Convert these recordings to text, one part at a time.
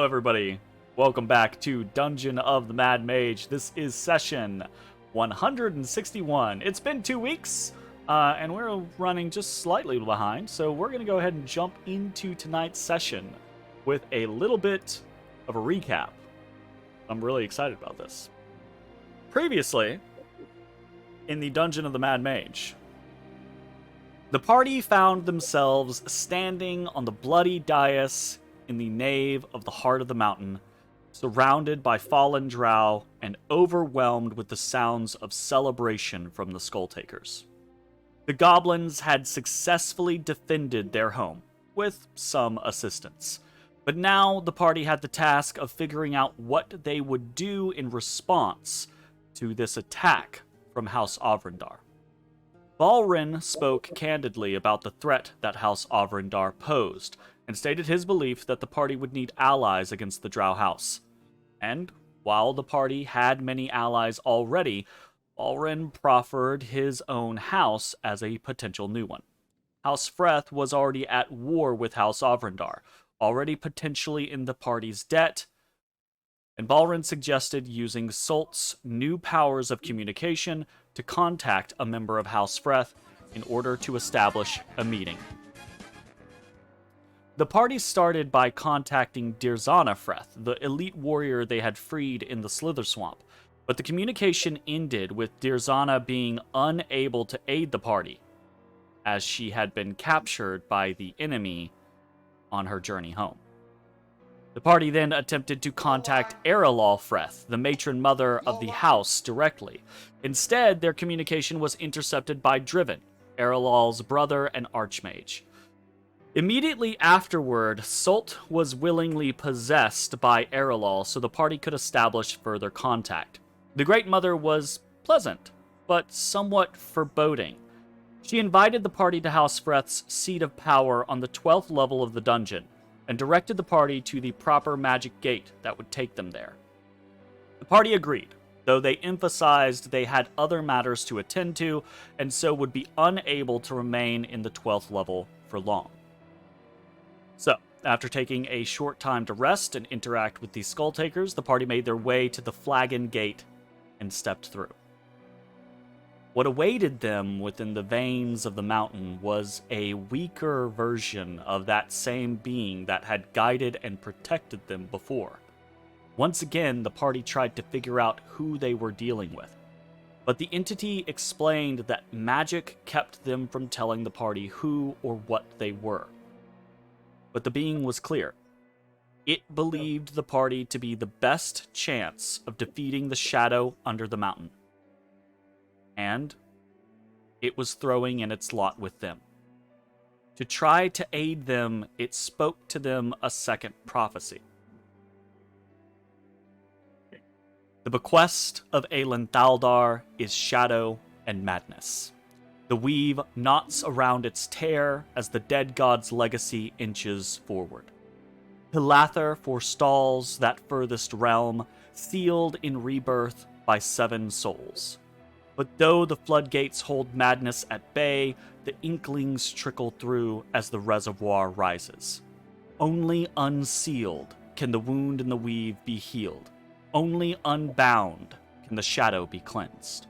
Hello everybody, welcome back to Dungeon of the Mad Mage. This is session 161. It's been 2 weeks, and we're running just slightly behind, so we're going to go ahead and jump into tonight's session with a little bit of a recap. I'm really excited about this. Previously, in the Dungeon of the Mad Mage, the party found themselves standing on the bloody dais in the nave of the heart of the mountain, surrounded by fallen drow and overwhelmed with the sounds of celebration from the Skulltakers. The goblins had successfully defended their home, with some assistance, but now the party had the task of figuring out what they would do in response to this attack from House Avrindar. Balrin spoke candidly about the threat that House Avrindar posed, and stated his belief that the party would need allies against the Drow House. And, while the party had many allies already, Balrin proffered his own house as a potential new one. House Freth was already at war with House Avrindar, already potentially in the party's debt, and Balrin suggested using Sult's new powers of communication to contact a member of House Freth in order to establish a meeting. The party started by contacting Dirzana Freth, the elite warrior they had freed in the Slither Swamp, but the communication ended with Dirzana being unable to aid the party, as she had been captured by the enemy on her journey home. The party then attempted to contact Erelal Freth, the matron mother of the house, directly. Instead, their communication was intercepted by Driven, Erelal's brother and archmage. Immediately afterward, Sult was willingly possessed by Erelal so the party could establish further contact. The Great Mother was pleasant, but somewhat foreboding. She invited the party to House Freth's seat of power on the 12th level of the dungeon, and directed the party to the proper magic gate that would take them there. The party agreed, though they emphasized they had other matters to attend to, and so would be unable to remain in the 12th level for long. So, after taking a short time to rest and interact with the Skulltakers, the party made their way to the Flagon Gate and stepped through. What awaited them within the veins of the mountain was a weaker version of that same being that had guided and protected them before. Once again, the party tried to figure out who they were dealing with, but the entity explained that magic kept them from telling the party who or what they were. But the being was clear. It believed the party to be the best chance of defeating the shadow under the mountain. And it was throwing in its lot with them. To try to aid them, it spoke to them a second prophecy. The bequest of Aelin Thaldar is shadow and madness. The weave knots around its tear as the dead god's legacy inches forward. Halaster forestalls that furthest realm, sealed in rebirth by 7 souls. But though the floodgates hold madness at bay, the inklings trickle through as the reservoir rises. Only unsealed can the wound in the weave be healed. Only unbound can the shadow be cleansed.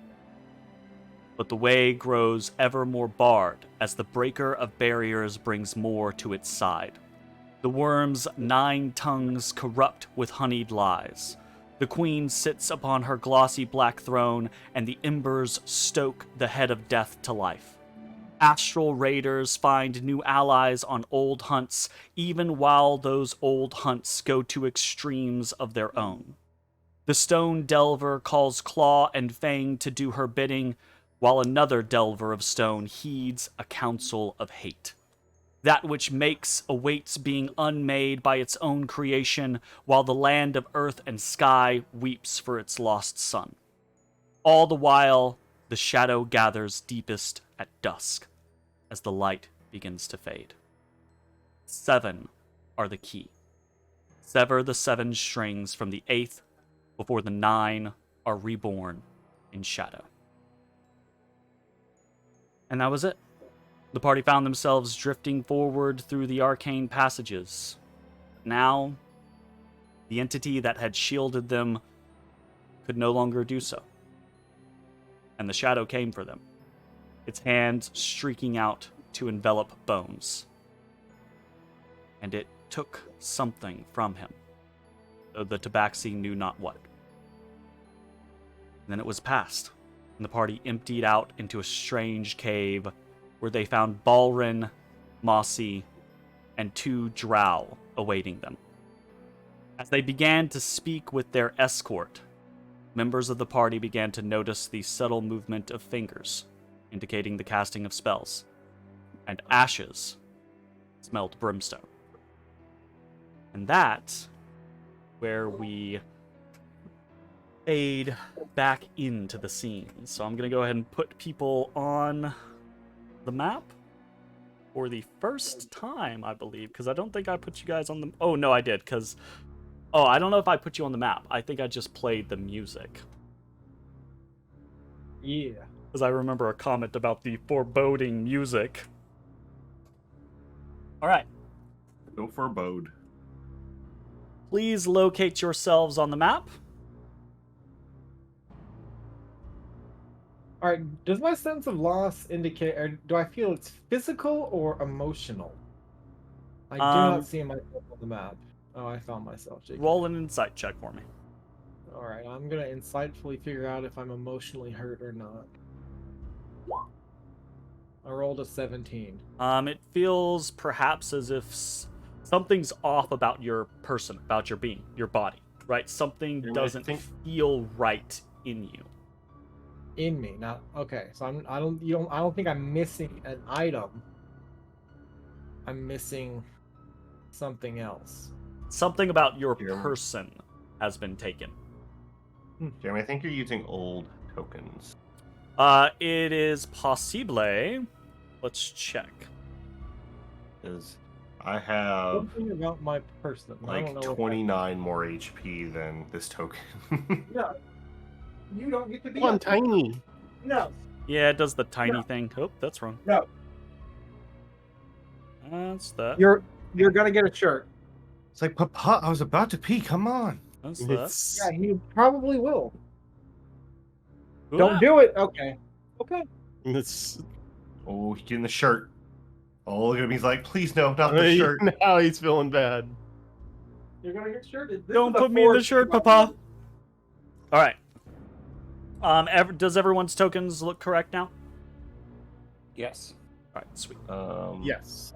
But the way grows ever more barred as the breaker of barriers brings more to its side. The worm's 9 tongues corrupt with honeyed lies. The queen sits upon her glossy black throne, and the embers stoke the head of death to life. Astral raiders find new allies on old hunts, even while those old hunts go to extremes of their own. The stone delver calls claw and fang to do her bidding, while another delver of stone heeds a counsel of hate. That which makes awaits being unmade by its own creation, while the land of earth and sky weeps for its lost son. All the while, the shadow gathers deepest at dusk, as the light begins to fade. 7 are the key. Sever the 7 strings from the 8th, before the 9 are reborn in shadow. And that was it. The party found themselves drifting forward through the arcane passages. Now, The entity that had shielded them could no longer do so. And the shadow came for them, its hands streaking out to envelop Bones. And it took something from him, though the Tabaxi knew not what. And then it was past, and the party emptied out into a strange cave where they found Balrin, Mossy, and 2 drow awaiting them. As they began to speak with their escort, members of the party began to notice the subtle movement of fingers, indicating the casting of spells, and ashes smelled brimstone. And that's where we fade back into the scene. So I'm going to go ahead and put people on the map for the first time, I believe, because I don't think I put you guys on the... Oh, no, I did, because... Oh, I don't know if I put you on the map. I think I just played the music. Yeah. Because I remember a comment about the foreboding music. All right. Go forebode. Please locate yourselves on the map. All right. Does my sense of loss indicate, or do I feel it's physical or emotional? I do not see myself on the map. Oh, I found myself. JK. Roll an insight check for me. All right. I'm gonna insightfully figure out if I'm emotionally hurt or not. I rolled a 17. It feels perhaps as if something's off about your person, about your being, your body, right? Something doesn't feel right in you. In me, not okay. So I don't think I'm missing an item. I'm missing something else. Something about your person has been taken. Jeremy, I think you're using old tokens. It is possible. Let's check. Because I have Something about my person. I don't like know 29 more HP than this token. No, you don't get to be One tiny. No. Yeah, it does the tiny No. thing. Oh, that's wrong. No. That's that. You're gonna get a shirt. It's like, Papa, I was about to pee. Come on. That's that. Yeah, he probably will. Ooh. Don't do it. Okay. Okay. It's... Oh, he's getting the shirt. Oh, look at him. He's like, please no, not the shirt. Now he's feeling bad. You're gonna get shirted. This Don't is a put me in the force- shirt, Papa. All right. Does everyone's tokens look correct now? Yes. All right, sweet. Yes.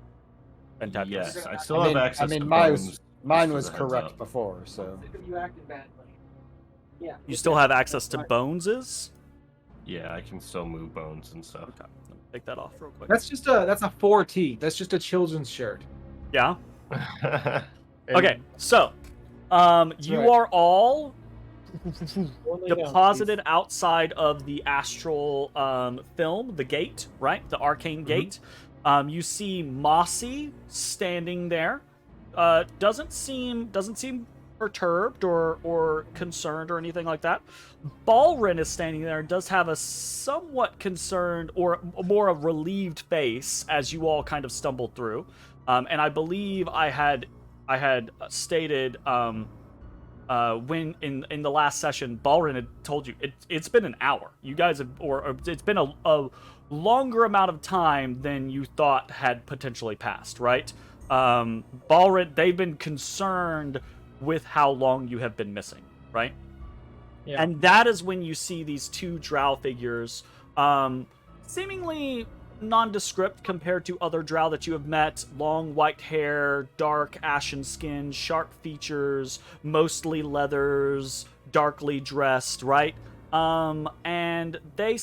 Fantastic. Yes, I still have access to mine bones. was Just as a heads correct up. before, so. You acted badly. Yeah. You still have access to boneses? Yeah, I can still move bones and stuff. Okay, let me take that off real quick. That's a 4T. That's just a children's shirt. Yeah. And Okay, so you right. are all Only down, deposited outside of the astral film, the gate, right? The arcane gate. You see Mossy standing there. Doesn't seem perturbed or concerned or anything like that. Balrin is standing there and does have a somewhat concerned or more a relieved face as you all kind of stumbled through. And I believe I had stated when in the last session, Balrin had told you it's been an hour. You guys have, or it's been a longer amount of time than you thought had potentially passed, right? Balrin, they've been concerned with how long you have been missing, right? Yeah. And that is when you see these 2 drow figures, seemingly nondescript compared to other drow that you have met. Long white hair, dark ashen skin, sharp features, mostly leathers, darkly dressed, right? And they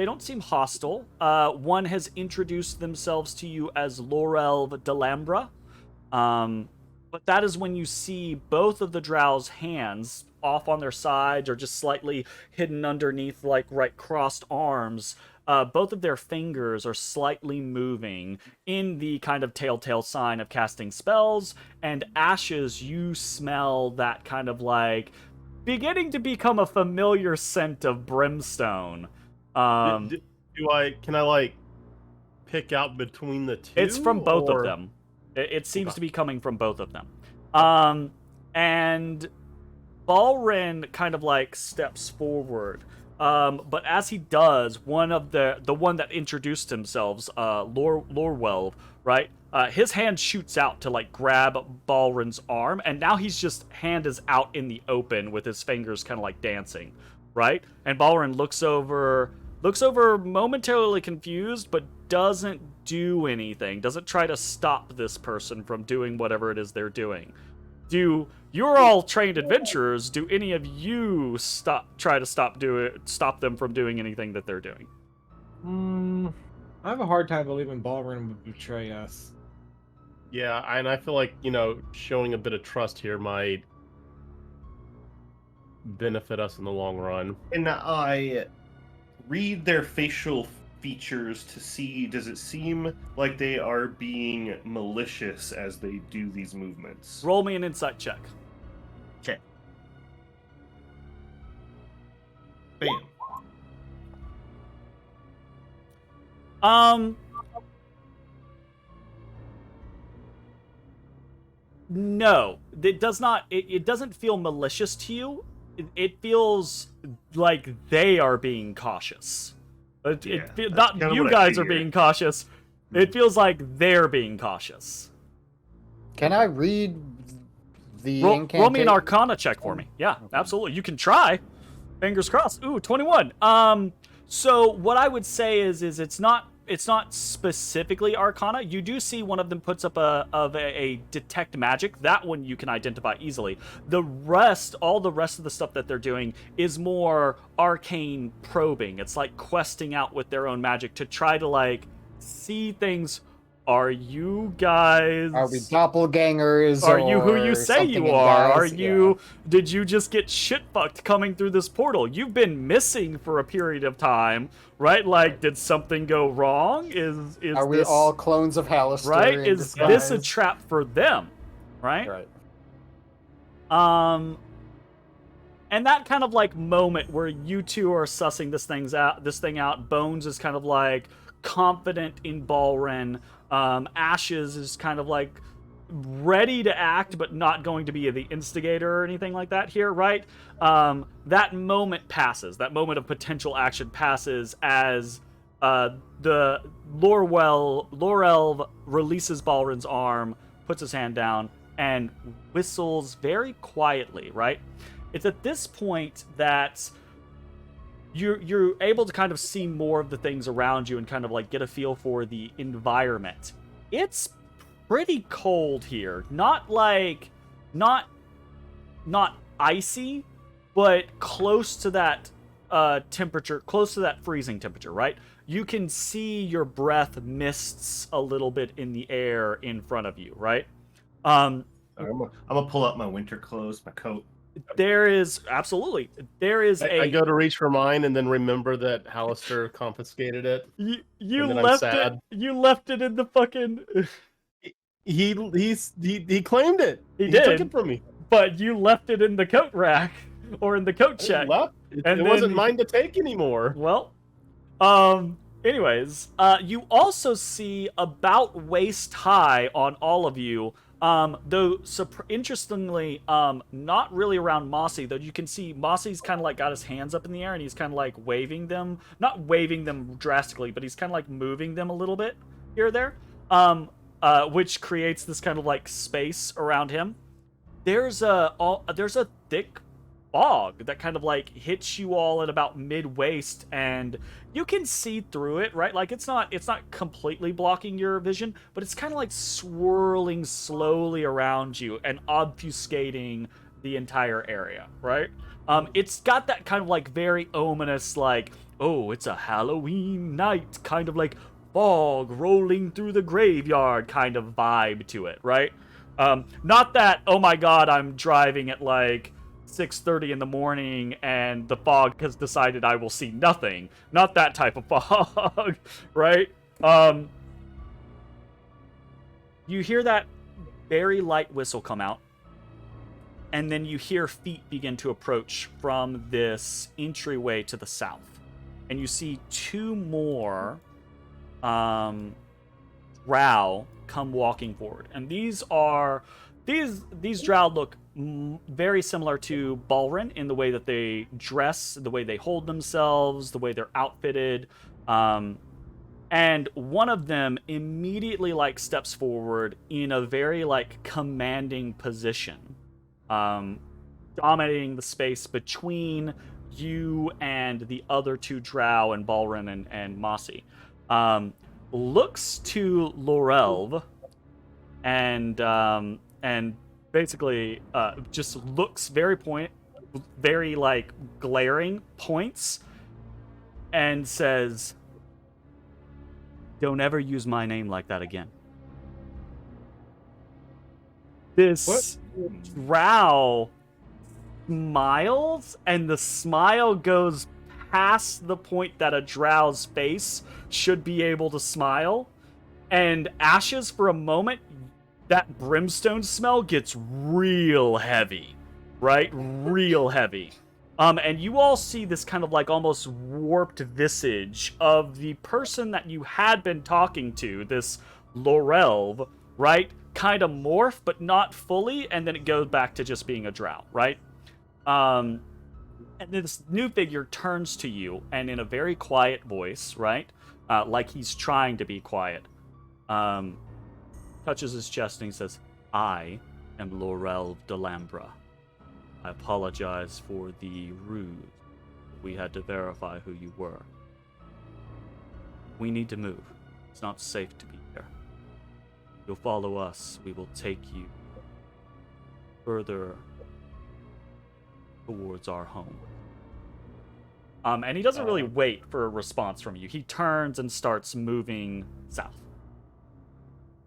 don't seem hostile. One has introduced themselves to you as Laurel Delambra. But that is when you see both of the drow's hands off on their sides or just slightly hidden underneath, like right crossed arms. Both of their fingers are slightly moving in the kind of telltale sign of casting spells. And Ashes, you smell that kind of like beginning to become a familiar scent of brimstone. can I like pick out between the two? It's from both of or- them. It seems Okay. to be coming from both of them. And Balrin kind of like steps forward. But as he does, one of the one that introduced themselves, Lorwell, right? His hand shoots out to like grab Balrin's arm, and now he's just hand is out in the open with his fingers kind of like dancing, right? And Balrin looks over momentarily confused, but doesn't do anything. Doesn't try to stop this person from doing whatever it is they're doing. You're all trained adventurers. Do any of you try to stop them from doing anything that they're doing? I have a hard time believing Ballroom would betray us. Yeah, and I feel like, showing a bit of trust here might benefit us in the long run. And I read their facial features to see, does it seem like they are being malicious as they do these movements? Roll me an insight check. Okay. Bam. No, it does not. It doesn't feel malicious to you. It feels like they are being cautious. Not you guys are being cautious. It feels like they're being cautious. Can I read the roll me an Arcana check for me. Yeah, absolutely. You can try. Fingers crossed. Ooh, 21. So what I would say is it's not specifically Arcana. You do see one of them puts up a detect magic. That one you can identify easily. All the rest of the stuff that they're doing is more arcane probing. It's like questing out with their own magic to try to like see things. Are you guys... Are we doppelgangers? Are you who you say you are? Are you... Yeah. Did you just get shit-fucked coming through this portal? You've been missing for a period of time, right? Like, did something go wrong? Are we all clones of Halaster? Right? Is this a trap for them? Right? Right. And that kind of like moment where you two are sussing this thing out, Bones is kind of like confident in Balrin. Ashes is kind of like ready to act, but not going to be the instigator or anything like that here, right? That moment passes. That moment of potential action passes as the Lorelv releases Balrin's arm, puts his hand down, and whistles very quietly, right? It's at this point that you're able to kind of see more of the things around you and kind of like get a feel for the environment. It's pretty cold here. Not icy, but close to that temperature, close to that freezing temperature, right? You can see your breath mists a little bit in the air in front of you, right? I'm gonna pull out my winter clothes, my coat. There is absolutely. I go to reach for mine and then remember that Halaster confiscated it. You left it. You left it in the fucking. He claimed it. He did. Took it from me. But you left it in the coat rack or in the coat check. It wasn't mine to take anymore. Well, anyways, you also see about waist high on all of you. Though interestingly, not really around Mossy, though you can see Mossy's kind of like got his hands up in the air and he's kind of like waving them, not waving them drastically, but he's kind of like moving them a little bit here or there, which creates this kind of like space around him. There's a thick fog that kind of like hits you all at about mid-waist, and you can see through it, right? Like it's not completely blocking your vision, but it's kind of like swirling slowly around you and obfuscating the entire area, right? It's got that kind of like very ominous, like, oh, it's a Halloween night, kind of like fog rolling through the graveyard kind of vibe to it, right? Not that, oh my god, I'm driving at like 6:30 in the morning and the fog has decided I will see nothing. Not that type of fog, right? You hear that very light whistle come out, and then you hear feet begin to approach from this entryway to the south. And you see two more drow come walking forward. And these are These drow look very similar to Balrin in the way that they dress, the way they hold themselves, the way they're outfitted. And one of them immediately like steps forward in a very like commanding position, dominating the space between you and the other two drow and Balrin and Mossy. Looks to Lorelv and basically just looks very like glaring, points, and says, "Don't ever use my name like that again." This drow smiles, and the smile goes past the point that a drow's face should be able to smile. And Ashes, for a moment, that brimstone smell gets real heavy, right? Real heavy. And you all see this kind of like almost warped visage of the person that you had been talking to, this Lorelv, right? Kind of morph, but not fully, and then it goes back to just being a drow, right? And this new figure turns to you, and in a very quiet voice, right? Like he's trying to be quiet, touches his chest and he says, "I am Lorelv Delambra. I apologize for the ruse. We had to verify who you were. We need to move. It's not safe to be here. You'll follow us. We will take you further towards our home." And he doesn't really wait for a response from you. He turns and starts moving south.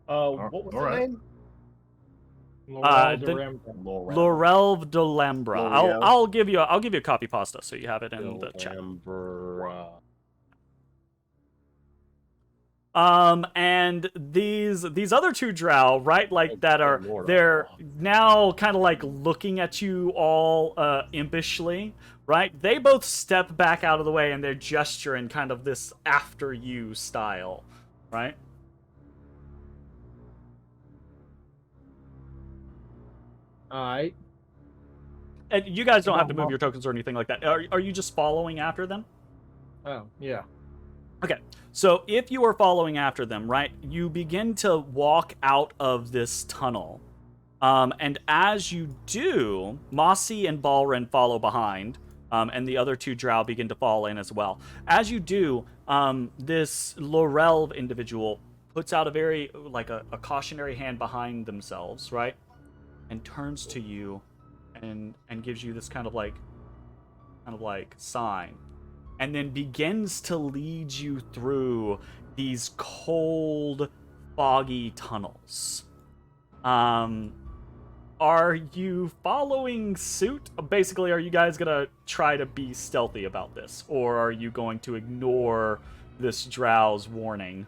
What was the name? Lorelv Delambra. I'll give you a copy pasta so you have it in the chat. And these other two drow, right, like that are they're now kind of like looking at you all impishly, right? They both step back out of the way and they're gesturing kind of this after you style, right? Alright. And you guys don't have to move your tokens or anything like that. Are you just following after them? Oh, yeah. Okay, so if you are following after them, right, you begin to walk out of this tunnel. And as you do, Mossy and Balrin follow behind, and the other two drow begin to fall in as well. As you do, this Lorelv individual puts out a very, like a cautionary hand behind themselves, right? And turns to you and gives you this kind of like sign. And then begins to lead you through these cold, foggy tunnels. Are you following suit? Basically, are you guys gonna try to be stealthy about this? Or are you going to ignore this drow's warning?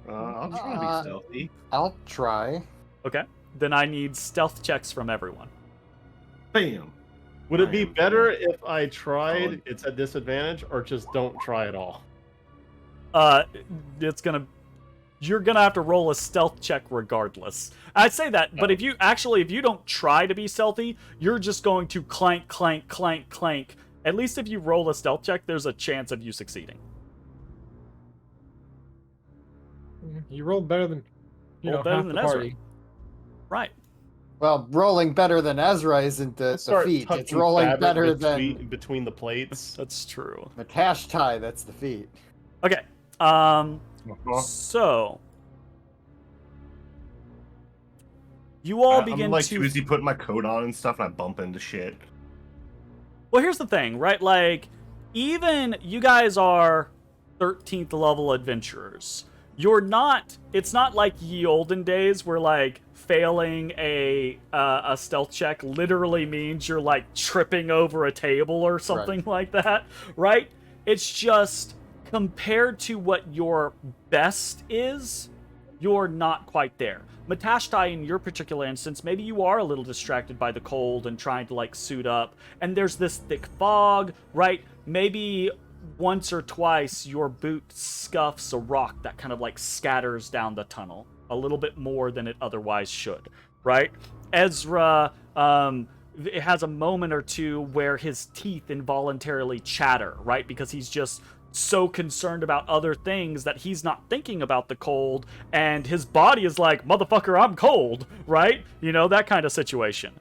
I'm trying to be stealthy. I'll try. Okay. Then I need stealth checks from everyone. Bam. Would it be better if I tried, it's a disadvantage, or just don't try at all? You're gonna have to roll a stealth check regardless. I'd say that, but if you don't try to be stealthy, you're just going to clank, clank, clank, clank. At least if you roll a stealth check, there's a chance of you succeeding. You rolled better than half the party. Right. Well, rolling better than Ezrah isn't the feat. It's rolling better than between the plates. That's true. Matashtai, that's the feat. Okay. So you all begin I'm like to too busy putting my coat on and stuff, and I bump into shit. Well, here's the thing, right? Like, even you guys are 13th level adventurers. It's not like ye olden days where like failing a stealth check literally means you're like tripping over a table or something like that, right? It's just compared to what your best is, you're not quite there. Matashtai, in your particular instance, maybe you are a little distracted by the cold and trying to like suit up, and there's this thick fog, right? Maybe once or twice your boot scuffs a rock that kind of like scatters down the tunnel, a little bit more than it otherwise should, right? Ezra, it has a moment or two where his teeth involuntarily chatter, right? Because he's just so concerned about other things that he's not thinking about the cold, and his body is like, motherfucker, I'm cold, right? You know, that kind of situation.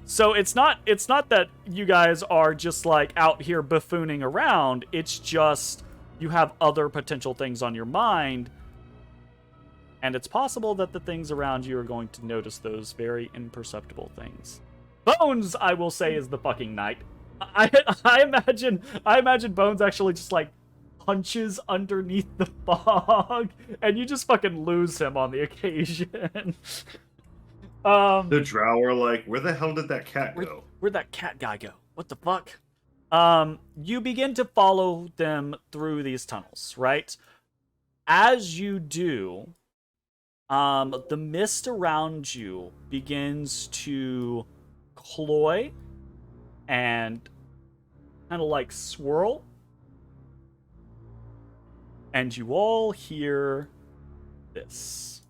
So it's not that you guys are just like out here buffooning around. It's just you have other potential things on your mind, and it's possible that the things around you are going to notice those very imperceptible things. Bones, I will say, is the fucking knight. I imagine Bones actually just like punches underneath the fog, and you just fucking lose him on the occasion. The drow are like, where the hell did that cat go? Where'd that cat guy go? What the fuck? You begin to follow them through these tunnels, right? As you do, the mist around you begins to cloy and kind of like swirl, and you all hear this.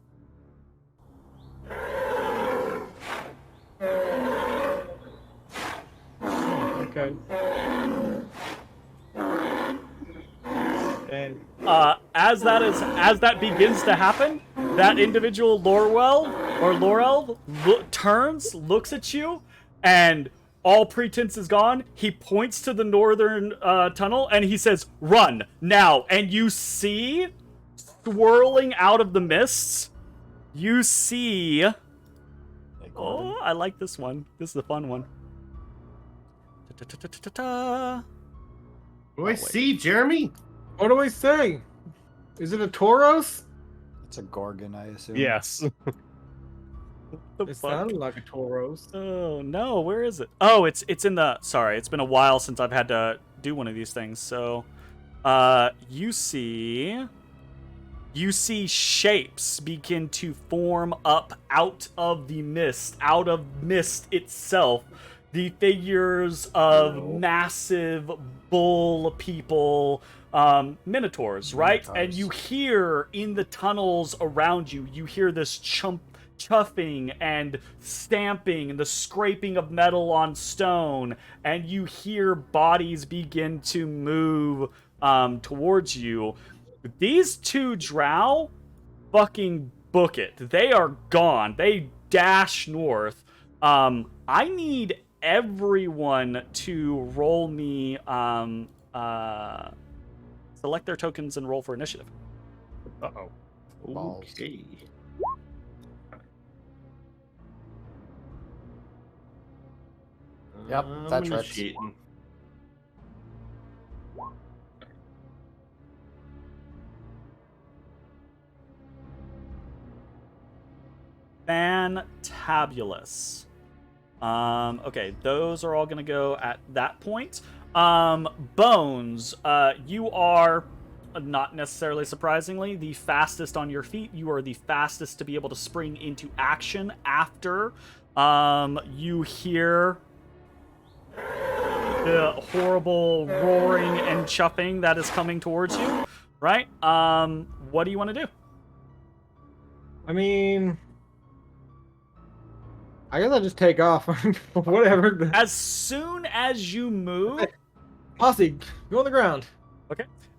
Okay. And As that begins to happen, that individual Laurel turns, looks at you, and all pretense is gone. He points to the northern tunnel and he says, "Run now!" And you see, swirling out of the mists, you see. Oh, I like this one. This is a fun one. Ta-ta-ta-ta-ta-ta. What do I see, Jeremy? what do I say? Is it a Tauros? It's a Gorgon, I assume. Yes. What the It fuck? sounded like a Tauros. Oh no, where is it? Oh, it's in the. Sorry, it's been a while since I've had to do one of these things. So, you see shapes begin to form up out of mist itself. The figures of massive bull people, minotaurs, right? Minotaurs. And you hear in the tunnels around you, you hear this chuffing and stamping and the scraping of metal on stone, and you hear bodies begin to move towards you. These two drow fucking book it. They are gone. They dash north. I need everyone to roll me select their tokens and roll for initiative. Uh-oh. Balls. Okay. Yep, that's right. Initiating. Fantabulous. Okay, those are all gonna go at that point. Bones, you are, not necessarily surprisingly, the fastest on your feet. You are the fastest to be able to spring into action after you hear the horrible roaring and chuffing that is coming towards you, right? What do you want to do? I mean, I guess I'll just take off. Whatever. As soon as you move, Posse, go on the ground.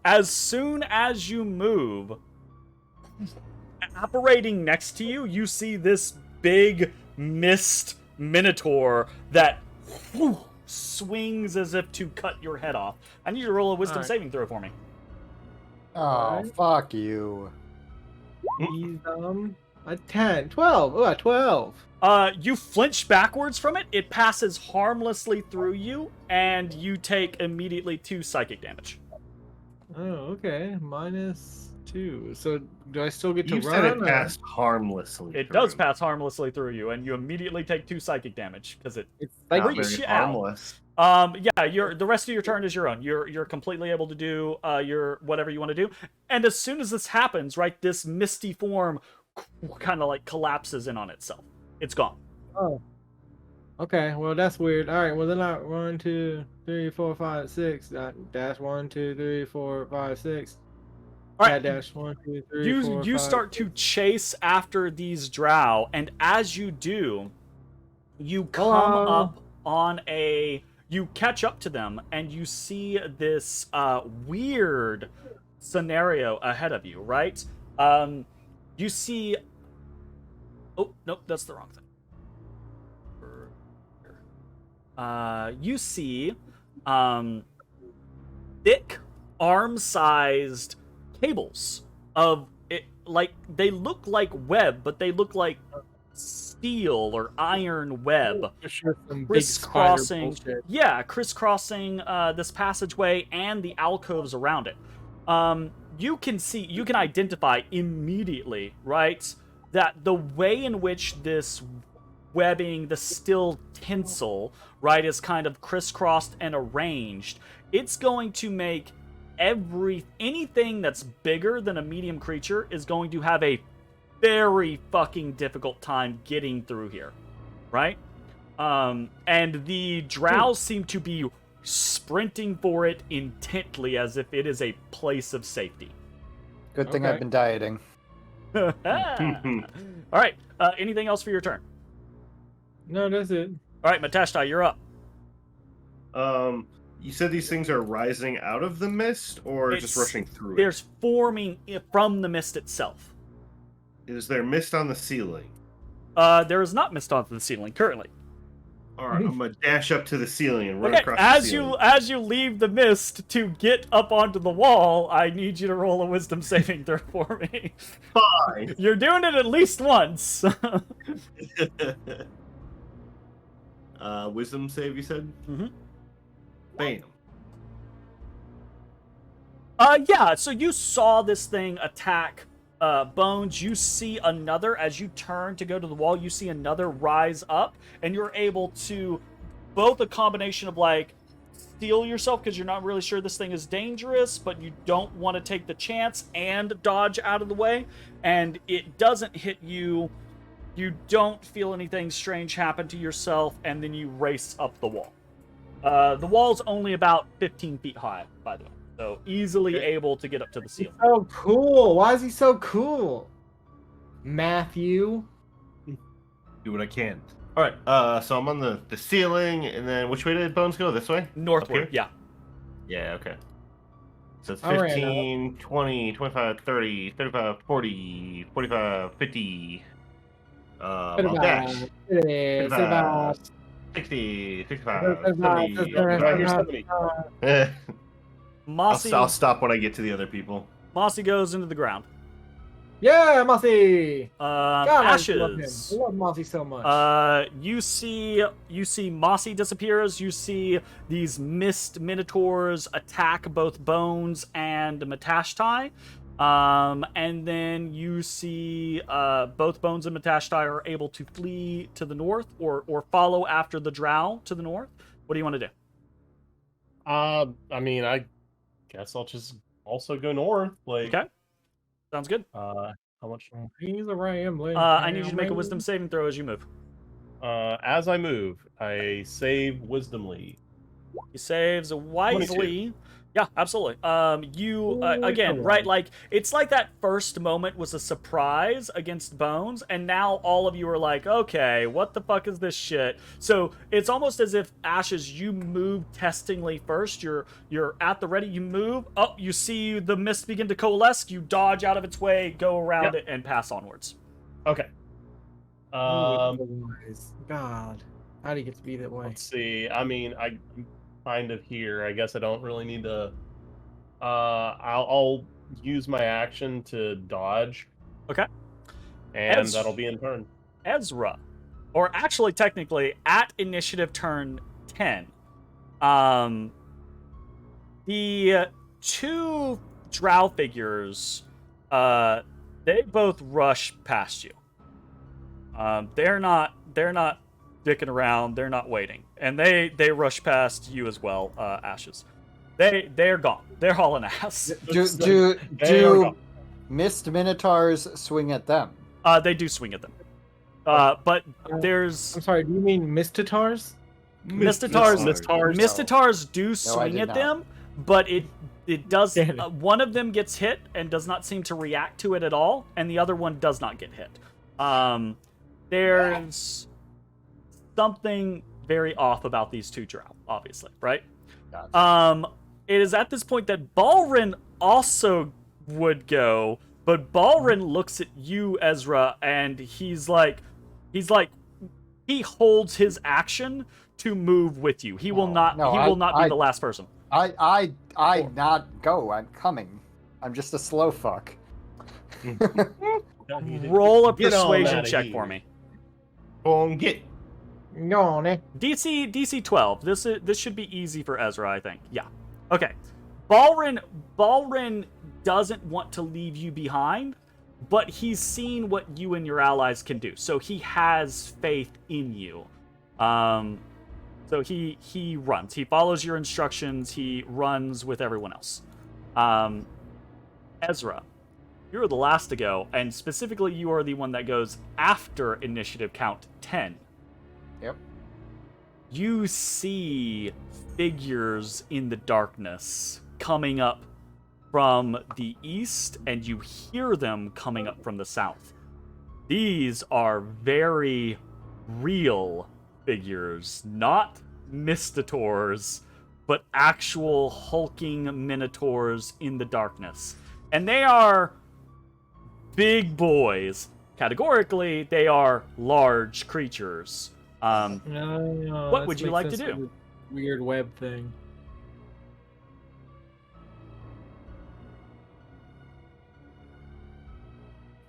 as soon as you move, operating next to you, you see this big mist minotaur that swings as if to cut your head off. I need you to roll a wisdom Alright. saving throw for me. Oh, Alright. fuck you. He's a 10, 12. Oh, a 12. You flinch backwards from it. It passes harmlessly through you, and you take immediately 2 psychic damage. Oh, okay. -2. So do I still get to You run? said it or- passed harmlessly. It through. does pass harmlessly through you, and you immediately take 2 psychic damage because it. It's Not like Freaks very you out. harmless. Yeah, the rest of your turn is your own. You're completely able to do your whatever you want to do. And as soon as this happens, right, this misty form kind of like collapses in on itself. It's gone. Oh. Okay, well that's weird. All right, well then I 1, 2, 3, 4, 5, 6. That's 1, 2, 3, 4, 5, 6. All Cat right. dash 1, 2, 3, You 4, you 5. start to chase after these drow, and as you do, you come up on you catch up to them, and you see this weird scenario ahead of you, right? You see. Oh nope, that's the wrong thing. You see, thick, arm-sized cables of it. Like they look like web, but they look like steel or iron web crisscrossing. Yeah, crisscrossing this passageway and the alcoves around it. You can identify immediately, right, that the way in which this webbing, the steel tinsel, right, is kind of crisscrossed and arranged. It's going to make anything that's bigger than a medium creature is going to have a very fucking difficult time getting through here, right? And the drow seem to be sprinting for it intently as if it is a place of safety. Good thing I've been dieting. All right. Anything else for your turn? No, that's it. All right, Matashtai, you're up. You said these things are rising out of the mist, or just rushing through it? There's forming from the mist itself. Is there mist on the ceiling? There is not mist on the ceiling currently. All right, I'm gonna dash up to the ceiling and run across the ceiling. As you leave the mist to get up onto the wall, I need you to roll a wisdom saving throw for me. Fine. You're doing it at least once. Wisdom save, you said? Mm-hmm. Bam. Yeah, so you saw this thing attack Bones. You see another, as you turn to go to the wall, you see another rise up, and you're able to, both a combination of like, steel yourself because you're not really sure this thing is dangerous, but you don't want to take the chance, and dodge out of the way, and it doesn't hit you. You don't feel anything strange happen to yourself, and then you race up the wall. The wall's only about 15 feet high, by the way, so easily able to get up to the ceiling. So cool. Why is he so cool? Matthew. Do what I can. All right, so I'm on the ceiling, and then which way did Bones go? This way? Northward, yeah. Yeah, okay. So it's 15, 20, 25, 30, 35, 40, 45, 50. I'll dash. 55, 60, 65, 70. Mossy, I'll stop when I get to the other people. Mossy goes into the ground. Yeah, Mossy. God, Ashes. I love him. I love Mossy so much. You see Mossy disappears. You see these mist minotaurs attack both Bones and Matashtai. And then you see both Bones and Matashtai are able to flee to the north or follow after the drow to the north. What do you want to do? I mean, I guess I'll just also go north. Like, okay, sounds good. How much? He's a rambling. I need you to make a wisdom saving throw as you move. As I move, I save wisdomly. He saves wisely. 22. Yeah, absolutely. Again, right, like, it's like that first moment was a surprise against Bones, and now all of you are like, okay, what the fuck is this shit? So it's almost as if, Ashes, you move testingly first. You're at the ready, you move, you see the mist begin to coalesce, you dodge out of its way, go around it, and pass onwards. Okay. God, how do you get to be that way? Let's see. I mean, I'm kind of here. I guess I don't really need to. I'll use my action to dodge. Okay. And that'll be in turn. Ezrah, or actually, technically, at initiative turn 10, the two drow figures, they both rush past you. They're not dicking around. They're not waiting, and they rush past you as well. Ashes, they're gone. They're hauling ass. Do mist minotaurs swing at them? They do swing at them. But there's. I'm sorry. Do you mean Mistitars? Mistitars do swing at them, but It does. Damn it. One of them gets hit and does not seem to react to it at all, and the other one does not get hit. There's something very off about these two drow, obviously, right? Gotcha. It is at this point that Balrin also would go, but Balrin looks at you, Ezra, and he holds his action to move with you. He will not. no, he will not be the last person. I not go. I'm coming. I'm just a slow fuck. Roll a Get on persuasion outta check here. for me. Go on, get. Go on, eh? DC 12. This should be easy for Ezra, I think. Yeah. Okay. Balrin doesn't want to leave you behind, but he's seen what you and your allies can do. So he has faith in you. So he runs. He follows your instructions. He runs with everyone else. Ezra, you're the last to go, and specifically you are the one that goes after initiative count 10. Yep. You see figures in the darkness coming up from the east, and you hear them coming up from the south. These are very real figures, not mistators, but actual hulking minotaurs in the darkness. And they are big boys. Categorically, they are large creatures. No, What this would you makes like to sense do? for the weird web thing.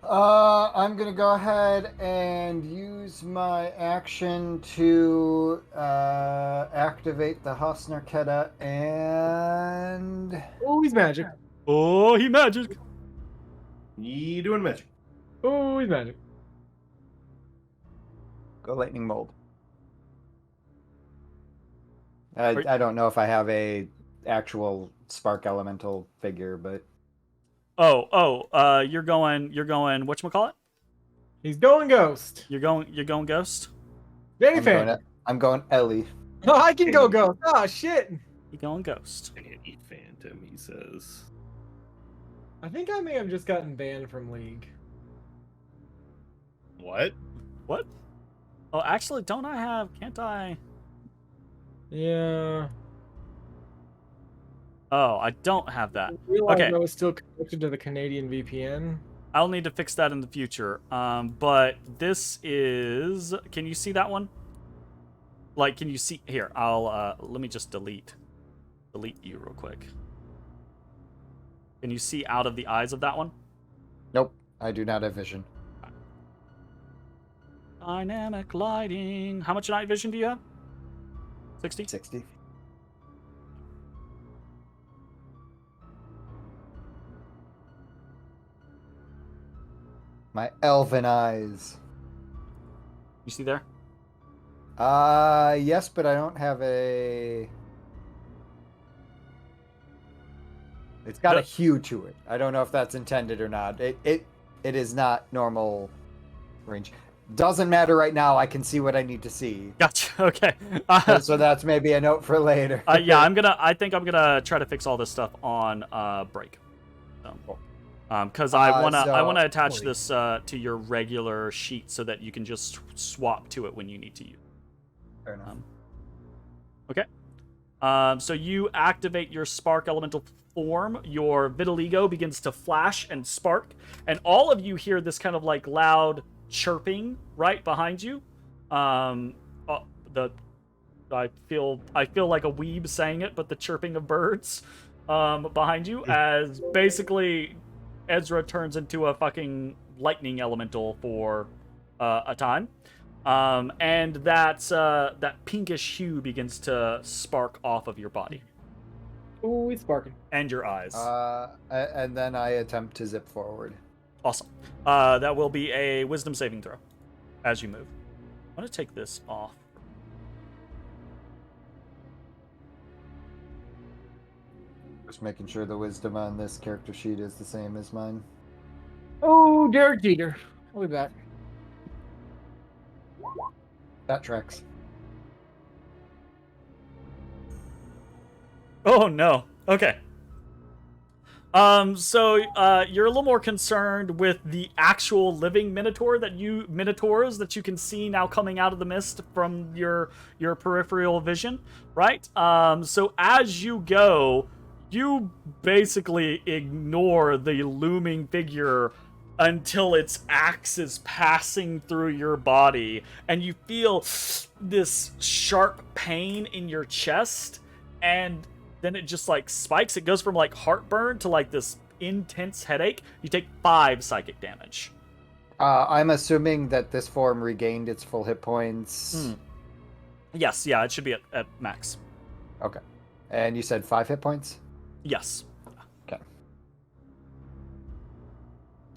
I'm gonna go ahead and use my action to activate the Halaster Keda and Oh, he's magic. Oh, he magic. You doing magic? Oh, he's magic. go lightning mold. I don't know if I have a actual spark elemental figure, but You're going whatchamacallit? He's going ghost. You're going ghost? Danny fan. I'm going Ellie. Oh, I can go ghost. Oh, shit. You're going ghost. Danny Phantom, he says. I think I may have just gotten banned from League. What? What? Oh, actually, can't I? Yeah. Oh, I don't have that. I realized Okay. I was still connected to the Canadian VPN. I'll need to fix that in the future. But this is... Can you see that one? Like, can you see... Here, let me just delete you real quick. Can you see out of the eyes of that one? Nope, I do not have vision. Dynamic lighting. How much night vision do you have? 60? 60. My elven eyes. You see there? Yes, but I don't have a... It's got a hue to it. I don't know if that's intended or not. It is not normal range. Doesn't matter right now. I can see what I need to see. Gotcha. Okay. So that's maybe a note for later. Yeah, I think I'm gonna try to fix all this stuff on break. Because I wanna attach this to your regular sheet so that you can just swap to it when you need to use. Fair enough. Okay. So you activate your spark elemental form. Your vitiligo begins to flash and spark, and all of you hear this kind of like loud chirping right behind you. I feel like a weeb saying it, but the chirping of birds behind you as basically Ezra turns into a fucking lightning elemental for a time. And that pinkish hue begins to spark off of your body. Ooh, he's sparking. And your eyes. And then I attempt to zip forward. Awesome. That will be a wisdom saving throw as you move. I'm going to take this off. Just making sure the wisdom on this character sheet is the same as mine. Oh, Derek Jeter. I'll be back. That tracks. Oh, no. Okay. So you're a little more concerned with the actual living minotaurs that you can see now coming out of the mist from your peripheral vision, right? So as you go, you basically ignore the looming figure until its axe is passing through your body, and you feel this sharp pain in your chest, and then it just like spikes. It goes from like heartburn to like this intense headache. You take 5 psychic damage. I'm assuming that this form regained its full hit points. Yes, yeah, it should be at max. Okay. And you said 5 hit points? Yes. Okay.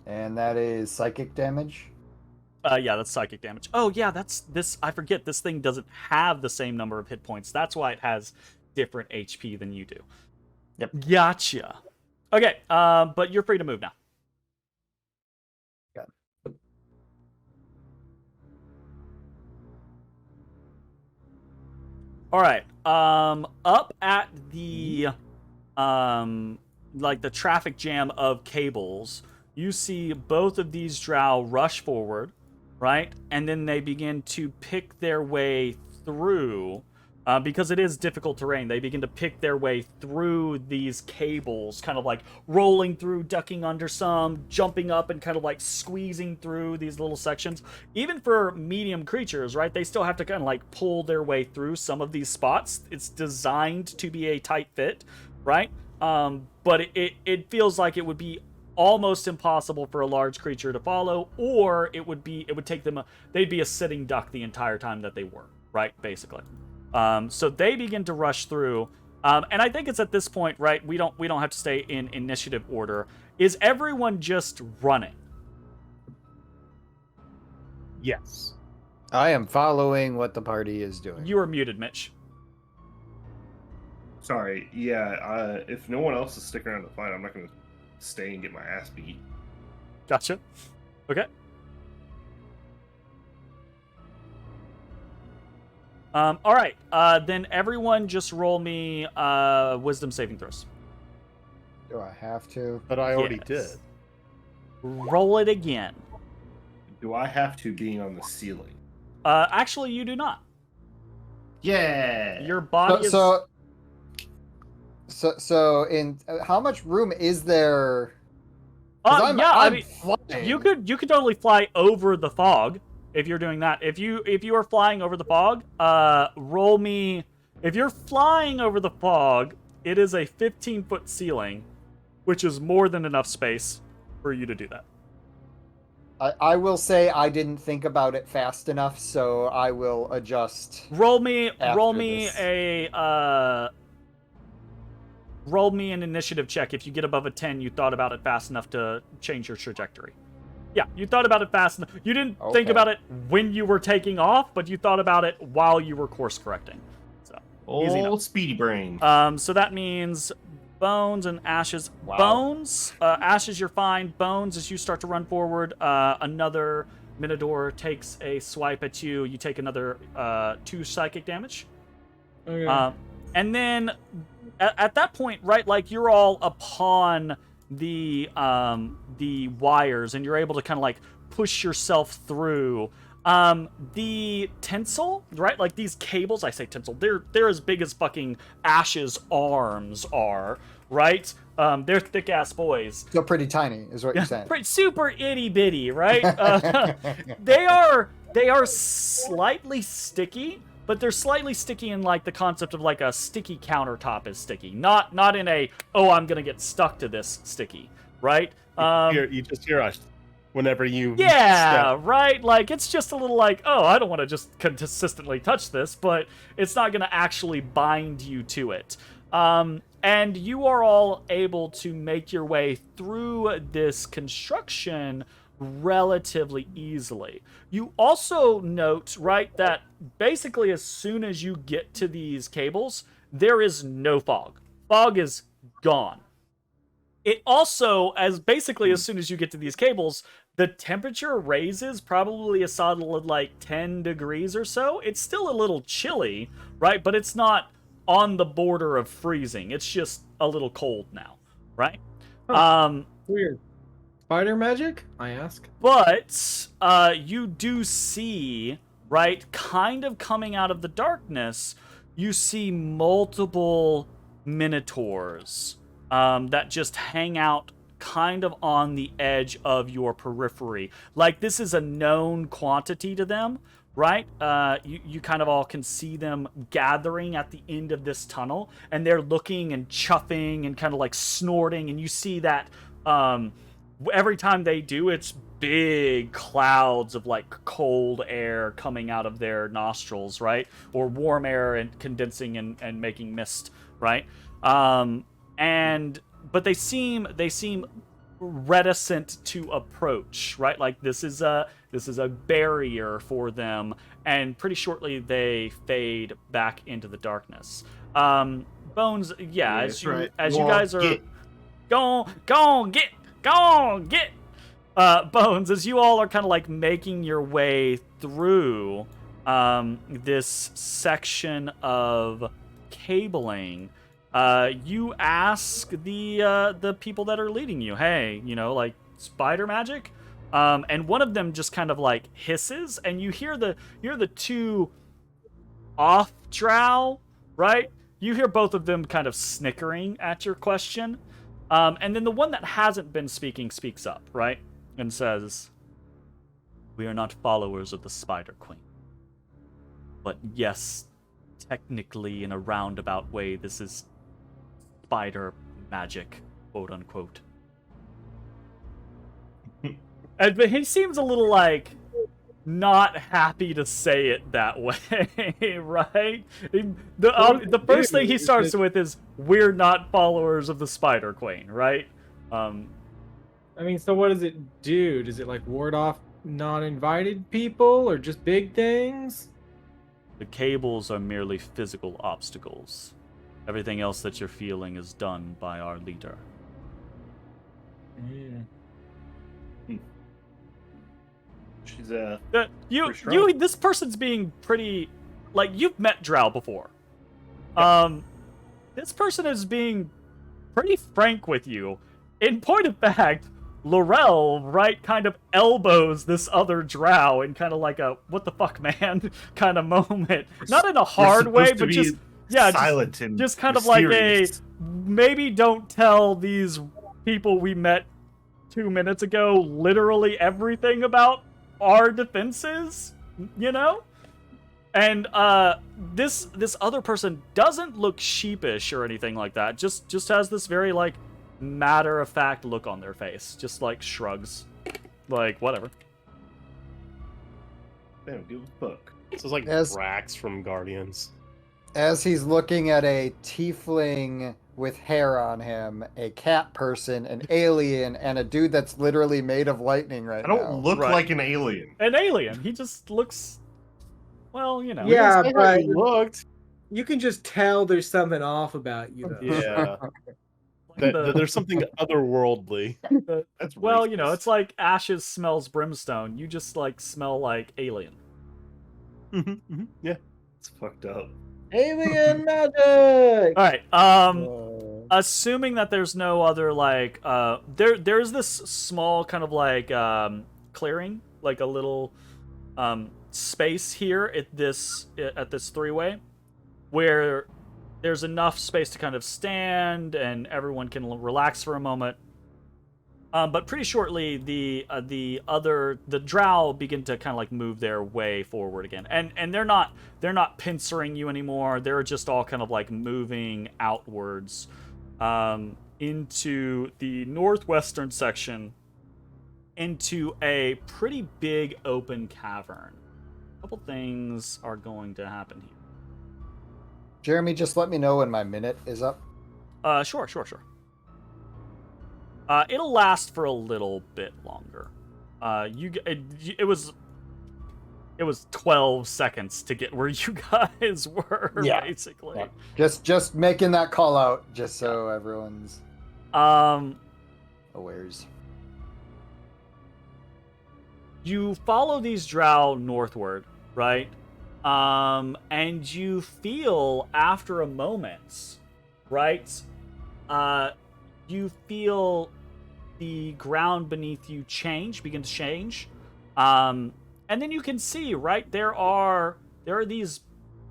And that is psychic damage? Yeah, that's psychic damage. Oh, yeah, that's this. I forget, this thing doesn't have the same number of hit points. That's why it has different HP than you do. Yep. Gotcha. Okay, but you're free to move now. Got it. All right. Up at the like the traffic jam of cables, you see both of these drow rush forward, right? And then they begin to pick their way through. Because it is difficult terrain, they begin to pick their way through these cables, kind of like rolling through, ducking under some, jumping up, and kind of like squeezing through these little sections. Even for medium creatures, right, they still have to kind of like pull their way through some of these spots. It's designed to be a tight fit, right? But it feels like it would be almost impossible for a large creature to follow, or it would take them they'd be a sitting duck the entire time that they were, right, basically. So they begin to rush through, and I think it's at this point, right? We don't have to stay in initiative order. Is everyone just running? Yes. I am following what the party is doing. You are muted, Mitch. Sorry. Yeah. If no one else is sticking around to fight, I'm not going to stay and get my ass beat. Gotcha. Okay. All right. Then everyone just roll me wisdom saving throws. Do I have to? But I already Yes. did. Roll it again. Do I have to being on the ceiling? Actually, you do not. Yeah. Your body is... So in how much room is there? 'Cause I'm I mean, flying. you could totally fly over the fog if you're doing that. If you are flying over the fog, roll me. If you're flying over the fog, it is a 15-foot ceiling, which is more than enough space for you to do that. I will say I didn't think about it fast enough, so I will adjust. Roll me this. roll me an initiative check. If you get above a 10, you thought about it fast enough to change your trajectory. Yeah, you thought about it fast enough. You didn't think Okay. about it when you were taking off, but you thought about it while you were course correcting. So easy enough. Old speedy brain. So that means Bones and Ashes. Wow. Bones, Ashes, you're fine. Bones, as you start to run forward, another Minotaur takes a swipe at you. You take another 2 psychic damage. Okay. And then at that point, right, like you're all upon the wires, and you're able to kind of like push yourself through. The tinsel, right? Like these cables, I say tinsel, they're as big as fucking Ash's arms are, right? They're thick ass boys. Still pretty tiny, is what you're saying. Pretty super itty bitty, right? They are slightly sticky, but they're slightly sticky in like the concept of like a sticky countertop is sticky, not in a I'm gonna get stuck to this sticky, right? You just hear us whenever you Yeah, step. right? Like, it's just a little like, I don't want to just consistently touch this, but it's not going to actually bind you to it. And you are all able to make your way through this construction relatively easily. You also note, right, that basically as soon as you get to these cables, there is no fog. Fog is gone. It also, as soon as you get to these cables, the temperature raises probably a solid like 10 degrees or so. It's still a little chilly, right? But it's not on the border of freezing. It's just a little cold now, right? Weird. Spider magic? I ask. But you do see, right, kind of coming out of the darkness, you see multiple minotaurs that just hang out kind of on the edge of your periphery. Like, this is a known quantity to them, right? You kind of all can see them gathering at the end of this tunnel, and they're looking and chuffing and kind of like snorting, and you see that every time they do, it's big clouds of like cold air coming out of their nostrils, right? Or warm air and condensing and making mist, right? But they seem reticent to approach, right? Like this is a barrier for them, and pretty shortly they fade back into the darkness. Bones, yeah, as you guys are go get Bones, as you all are kind of like making your way through this section of cabling, you ask the people that are leading you, hey, like spider magic? And one of them just kind of like hisses, and you hear the two off drow, right? You hear both of them kind of snickering at your question. And then the one that hasn't been speaking speaks up, right? And says, we are not followers of the Spider Queen. But yes, technically in a roundabout way, this is spider magic, quote unquote. But he seems a little like not happy to say it that way, right? The first thing he starts with is, we're not followers of the Spider Queen, right? I mean, so what does it do? Does it like ward off non-invited people or just big things? The cables are merely physical obstacles. Everything else that you're feeling is done by our leader. Mm. She's this person's being pretty, like, you've met Drow before. This person is being pretty frank with you. In point of fact, Laurel, right, kind of elbows this other Drow in kind of like a what the fuck, man kind of moment. Not in a hard way, but just silent and just kind mysterious. of like a maybe don't tell these people we met 2 minutes ago literally everything about our defenses, And this other person doesn't look sheepish or anything like that. Just has this very like matter of fact look on their face. Just like shrugs, like whatever. They don't give a fuck. This is like Drax from Guardians. As he's looking at a tiefling with hair on him, a cat person, an alien, and a dude that's literally made of lightning right now. I don't look like an alien. An alien. He just looks, well, Yeah, but He looked. you can just tell there's something off about you, though. Yeah. There's something otherworldly. That's well, racist. it's like ashes smells brimstone. You just like smell like alien. Yeah. It's fucked up. Alien magic! All right. Assuming that there's no other like there's this small kind of like clearing, like a little space here at this three-way where there's enough space to kind of stand and everyone can relax for a moment. But pretty shortly, the drow begin to kind of like move their way forward again, and they're not pincering you anymore. They're just all kind of like moving outwards into the northwestern section, into a pretty big open cavern. A couple things are going to happen here. Jeremy, just let me know when my minute is up. Sure. It'll last for a little bit longer. It was 12 seconds to get where you guys were, basically. Yeah. Just making that call out, just so everyone's awares. You follow these drow northward, right? And you feel after a moment, right? You feel the ground beneath you begin to change. And then you can see, right, there are these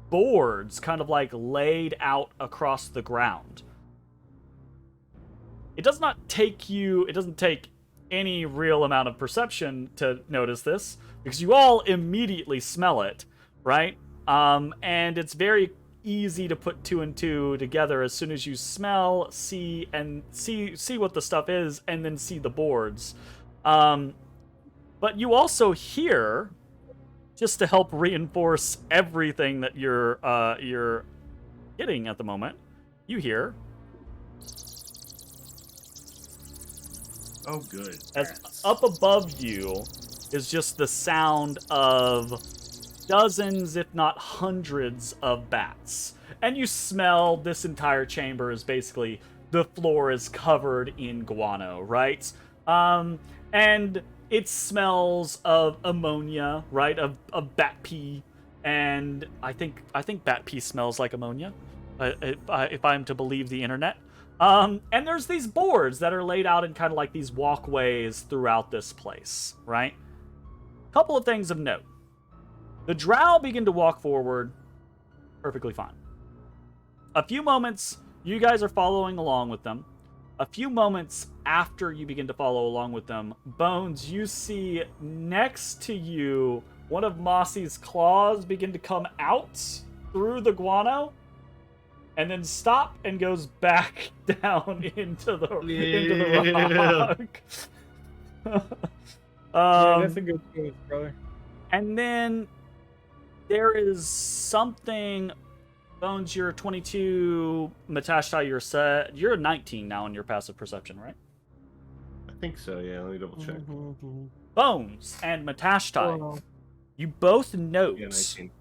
boards kind of like laid out across the ground. It doesn't take any real amount of perception to notice this, because you all immediately smell it, right? And it's very easy to put two and two together as soon as you smell, see what the stuff is, and then see the boards. But you also hear, just to help reinforce everything that you're getting at the moment, you hear, Oh, good. as up above you is just the sound of dozens, if not hundreds, of bats. And you smell this entire chamber is basically, the floor is covered in guano, right? And it smells of ammonia, right? Of bat pee, and I think bat pee smells like ammonia, if I'm to believe the internet. And there's these boards that are laid out in kind of like these walkways throughout this place, right? Couple of things of note. The drow begin to walk forward perfectly fine. A few moments, you guys are following along with them. A few moments after you begin to follow along with them, Bones, you see next to you one of Mossy's claws begin to come out through the guano, and then stop and goes back down into the rock. That's a good choice, brother. And then there is something. Bones, you're 22. Matashtai, you're set. You're 19 now in your passive perception, right? I think so, yeah. Let me double check. Bones and Matashtai, you both note, Yeah, 19.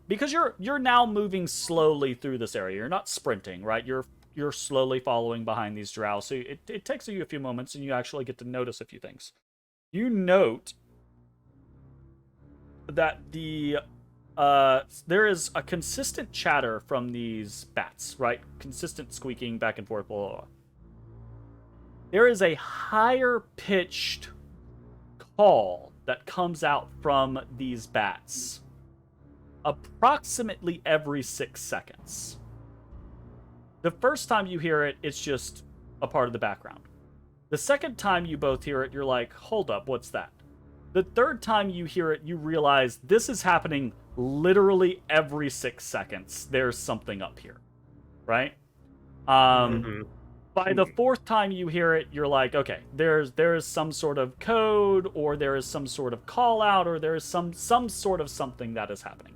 because you're now moving slowly through this area. You're not sprinting, right? You're slowly following behind these drow. So it takes you a few moments, and you actually get to notice a few things. You note that there is a consistent chatter from these bats, right? Consistent squeaking back and forth, blah, blah, blah. There is a higher pitched call that comes out from these bats approximately every 6 seconds. The first time you hear it, it's just a part of the background. The second time you both hear it, you're like, hold up, what's that? The third time you hear it, you realize this is happening literally every 6 seconds. There's something up here, right? By the fourth time you hear it, you're like, okay, there is some sort of code, or there is some sort of call out, or there is some sort of something that is happening.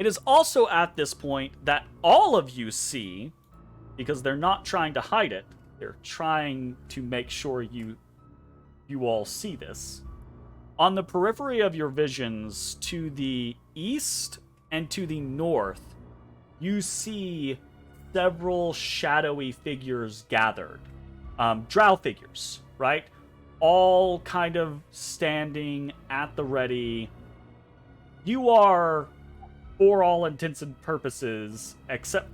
It is also at this point that all of you see, because they're not trying to hide it, they're trying to make sure you all see this. On the periphery of your visions, to the east and to the north, you see several shadowy figures gathered. Drow figures, right? All kind of standing at the ready. You are, for all intents and purposes, except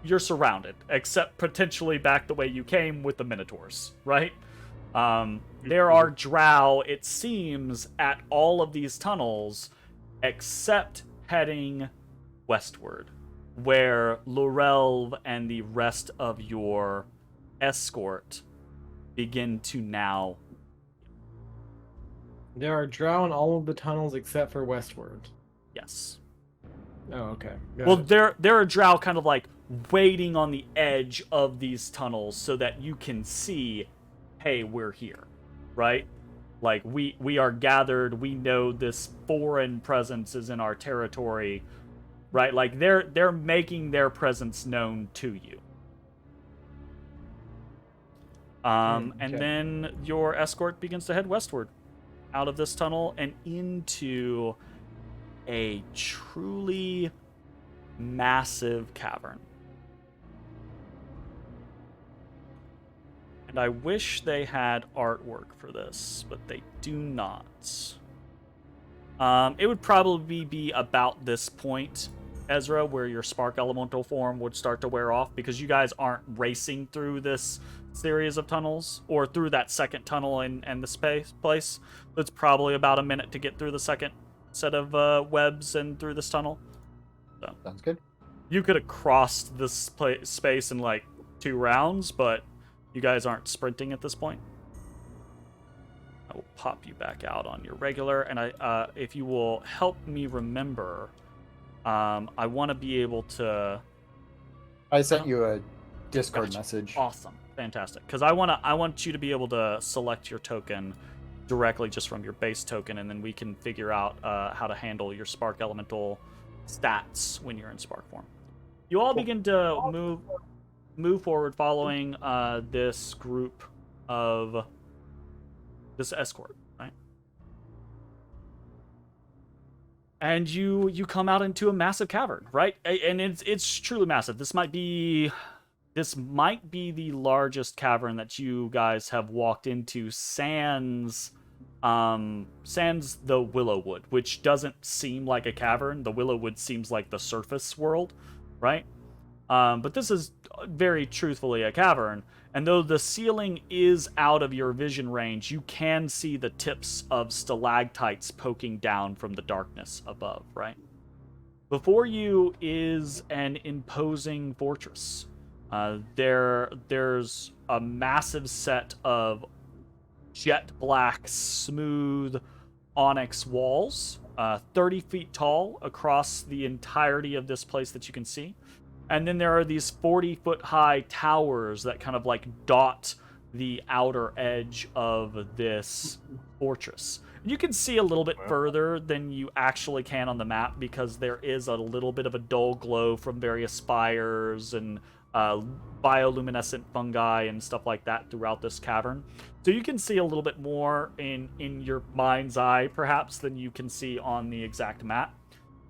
you're surrounded, except potentially back the way you came with the Minotaurs, right? There are drow, it seems, at all of these tunnels, except heading westward, where Lorelv and the rest of your escort begin to now. There are drow in all of the tunnels except for westward. Yes. Oh, okay. Well, there are drow kind of like waiting on the edge of these tunnels so that you can see, hey, we're here, right? Like, we are gathered, we know this foreign presence is in our territory, right? Like, they're making their presence known to you. And then your escort begins to head westward out of this tunnel and into a truly massive cavern. And I wish they had artwork for this, but they do not. It would probably be about this point Ezra, where your spark elemental form would start to wear off, because you guys aren't racing through this series of tunnels or through that second tunnel and the place. It's probably about a minute to get through the second set of webs and through this tunnel. So Sounds good. you could have crossed this space in like 2 rounds, but you guys aren't sprinting at this point. I will pop you back out on your regular, and if you will help me remember, I want to be able to. I sent you a Discord Gotcha. message. Awesome, fantastic. Because I want you to be able to select your token directly just from your base token, and then we can figure out how to handle your spark elemental stats when you're in spark form. You all begin to move forward following this group of this escort, right? And you come out into a massive cavern, right? And it's truly massive. This might be the largest cavern that you guys have walked into, sans the Willowwood, which doesn't seem like a cavern. The Willowwood seems like the surface world, right? But this is very truthfully a cavern. And though the ceiling is out of your vision range, you can see the tips of stalactites poking down from the darkness above, right? Before you is an imposing fortress. There's a massive set of jet black, smooth onyx walls, 30 feet tall across the entirety of this place that you can see. And then there are these 40-foot high towers that kind of like dot the outer edge of this fortress. You can see a little bit further than you actually can on the map, because there is a little bit of a dull glow from various spires and bioluminescent fungi and stuff like that throughout this cavern. So you can see a little bit more in your mind's eye, perhaps, than you can see on the exact map.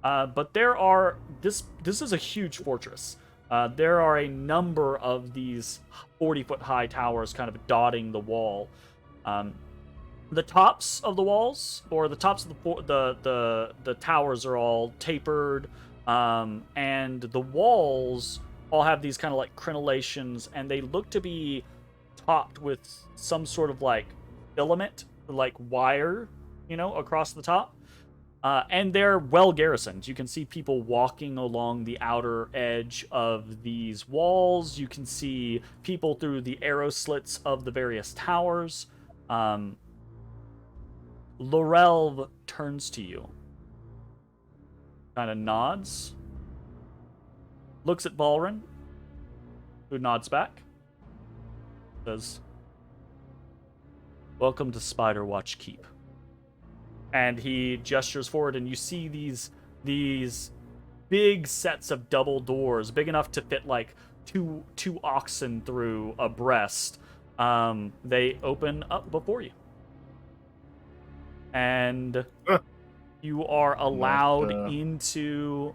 But there are this is a huge fortress. There are a number of these 40-foot high towers kind of dotting the wall. The tops of the walls, or the tops of the towers, are all tapered, and the walls all have these kind of like crenellations, and they look to be topped with some sort of like filament, like wire, across the top. And they're well garrisoned. You can see people walking along the outer edge of these walls. You can see people through the arrow slits of the various towers. Lorelv turns to you, kind of nods, looks at Balrin, who nods back, says, "Welcome to Spiderwatch Keep." And he gestures forward, and you see these big sets of double doors, big enough to fit like two oxen through abreast. They open up before you, and you are allowed into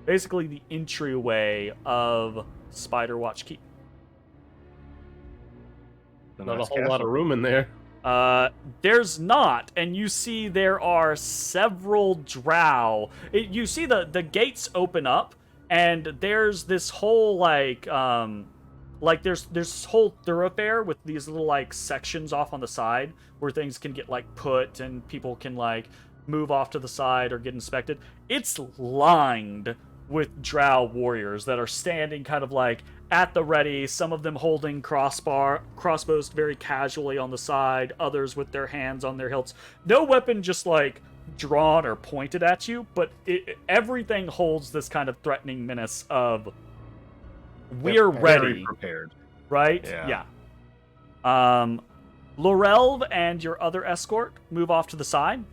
basically the entryway of Spiderwatch Keep. Not a whole lot of room in there. There's not, and you see there are several drow. You see the gates open up, and there's this whole there's this whole thoroughfare with these little like sections off on the side where things can get like put and people can like move off to the side or get inspected. It's lined with drow warriors that are standing kind of like at the ready, some of them holding crossbows very casually on the side, others with their hands on their hilts. No weapon just like drawn or pointed at you, but everything holds this kind of threatening menace of we're ready. Very prepared. Right? Yeah. Lorelv and your other escort move off to the side.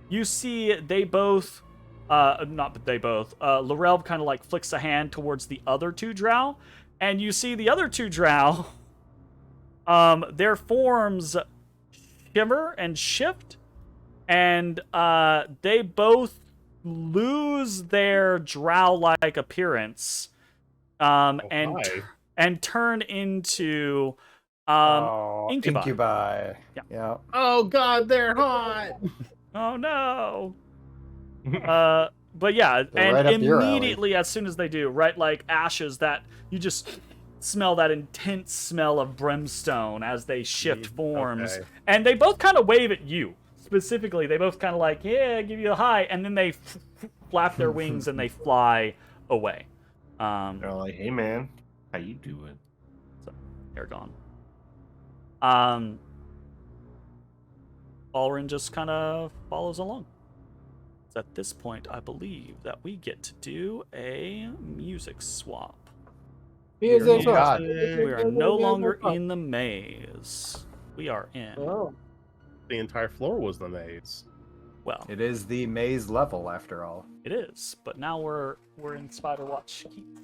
You see they both Lorelv kind of like flicks a hand towards the other 2 drow, and you see the other 2 drow, their forms shimmer and shift, and they both lose their drow-like appearance, and turn into incubi. Yeah. Oh god, they're hot. Oh no. but yeah, They're and right up your alley. immediately as soon as they do, right, like ashes, that you just smell that intense smell of brimstone as they shift forms, Okay. and they both kind of wave at you specifically. They both kind of like, yeah, give you a hi, and then they flap their wings and they fly away. They're like, hey man, how you doing? So they're gone. Balrin just kind of follows along. So at this point, I believe that we get to do a music swap. Music Oh, God. We are no longer in the maze. We are in, Oh. The entire floor was the maze. well, It is the maze level, after all. it is, but now we're in Spider Watch Keep.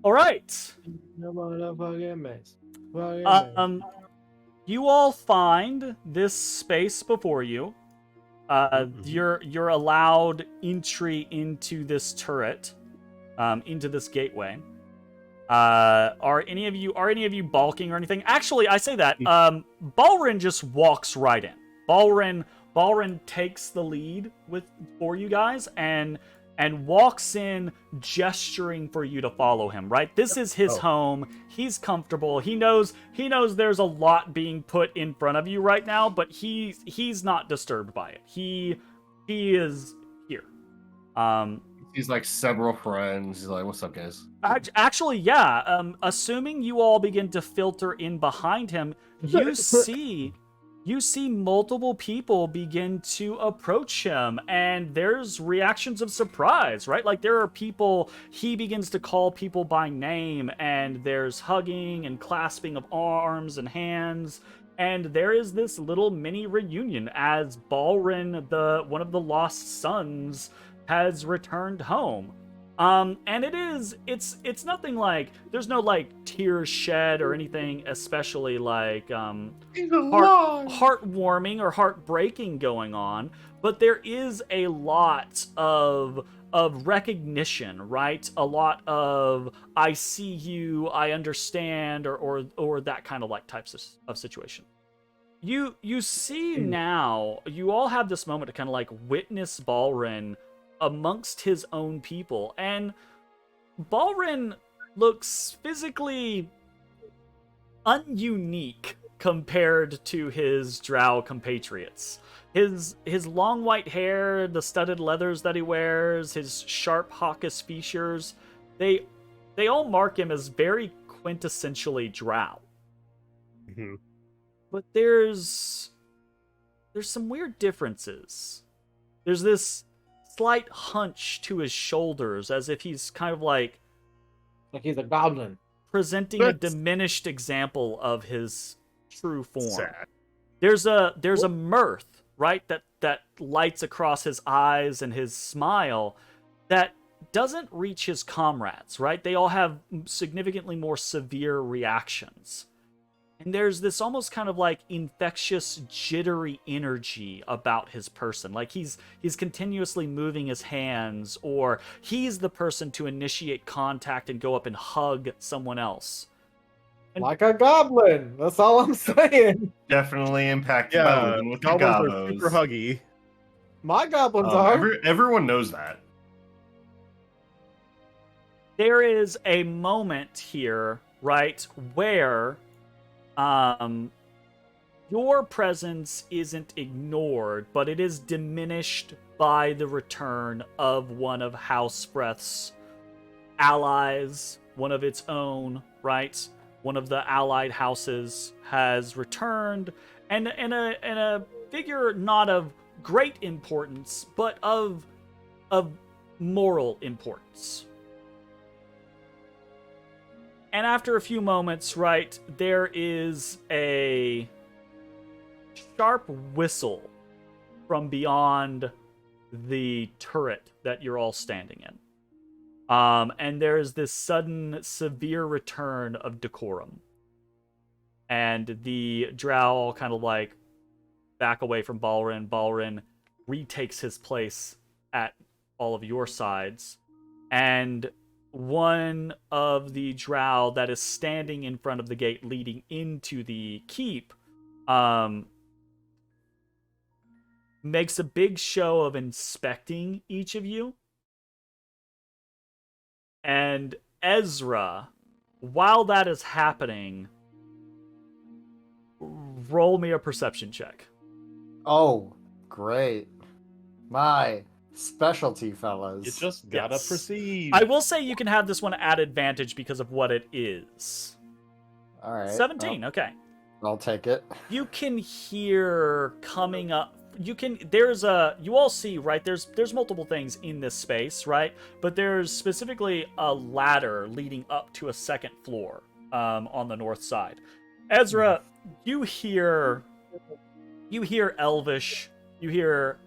All right. No motherfucking maze. Fucking maze. You all find this space before you. You're allowed entry into this turret, into this gateway. Are any of you balking or anything? Actually, I say that. Balrin just walks right in. Balrin takes the lead for you guys and walks in, gesturing for you to follow him. Right, this is his home. He's comfortable. He knows there's a lot being put in front of you right now, but he's not disturbed by it. He is here. He's like several friends. He's like, "What's up, guys?" Actually, yeah. Assuming you all begin to filter in behind him, you see multiple people begin to approach him, and there's reactions of surprise, right? Like there are people, he begins to call people by name, and there's hugging and clasping of arms and hands, and there is this little mini reunion as Balrin, one of the lost sons, has returned home. And it's nothing like, there's no like tears shed or anything especially like heartwarming or heartbreaking going on, but there is a lot of recognition, right? A lot of I see you, I understand, or that kind of like types of situation. You see now, you all have this moment to kind of like witness Balrin amongst his own people, and Balrin looks physically ununique compared to his drow compatriots. His long white hair, the studded leathers that he wears, his sharp hawkish features, they all mark him as very quintessentially drow. Mm-hmm. But there's some weird differences. There's this slight hunch to his shoulders, as if he's kind of like he's a goblin, presenting a diminished example of his true form. Sad. There's a mirth, right, that lights across his eyes and his smile that doesn't reach his comrades, right? They all have significantly more severe reactions. And there's this almost kind of like infectious, jittery energy about his person. Like he's continuously moving his hands, or he's the person to initiate contact and go up and hug someone else. like a goblin. That's all I'm saying. Definitely impacted by Yeah, living with the goblins are gobos. super huggy. My goblins are. Everyone knows that. There is a moment here, right, where your presence isn't ignored, but it is diminished by the return of one of Housebreath's allies, one of its own, right? One of the allied houses has returned, and a figure not of great importance, but of moral importance. And after a few moments, right, there is a sharp whistle from beyond the turret that you're all standing in. And there is this sudden, severe return of decorum. And the drow all kind of like back away from Balrin. Balrin retakes his place at all of your sides. And one of the drow that is standing in front of the gate leading into the keep makes a big show of inspecting each of you. And Ezra, while that is happening, roll me a perception check. Oh, great. My specialty, fellas. You just gotta Yes. proceed. I will say you can have this one at advantage because of what it is. All right. 17, okay. I'll take it. You can hear coming up. You all see, right? There's multiple things in this space, right? But there's specifically a ladder leading up to a second floor on the north side. Ezra, you hear Elvish, you hear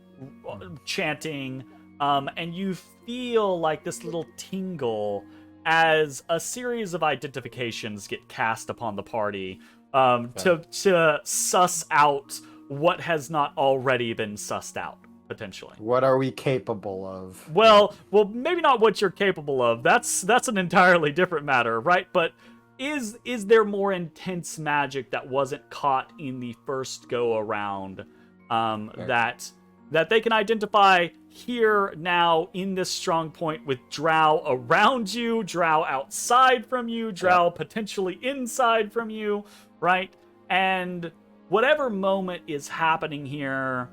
chanting, and you feel like this little tingle as a series of identifications get cast upon the party to suss out what has not already been sussed out, potentially. What are we capable of? Well, maybe not what you're capable of. That's an entirely different matter, right? But is there more intense magic that wasn't caught in the first go around that they can identify here now in this strong point with drow around you, drow outside from you, drow potentially inside from you, right? And whatever moment is happening here,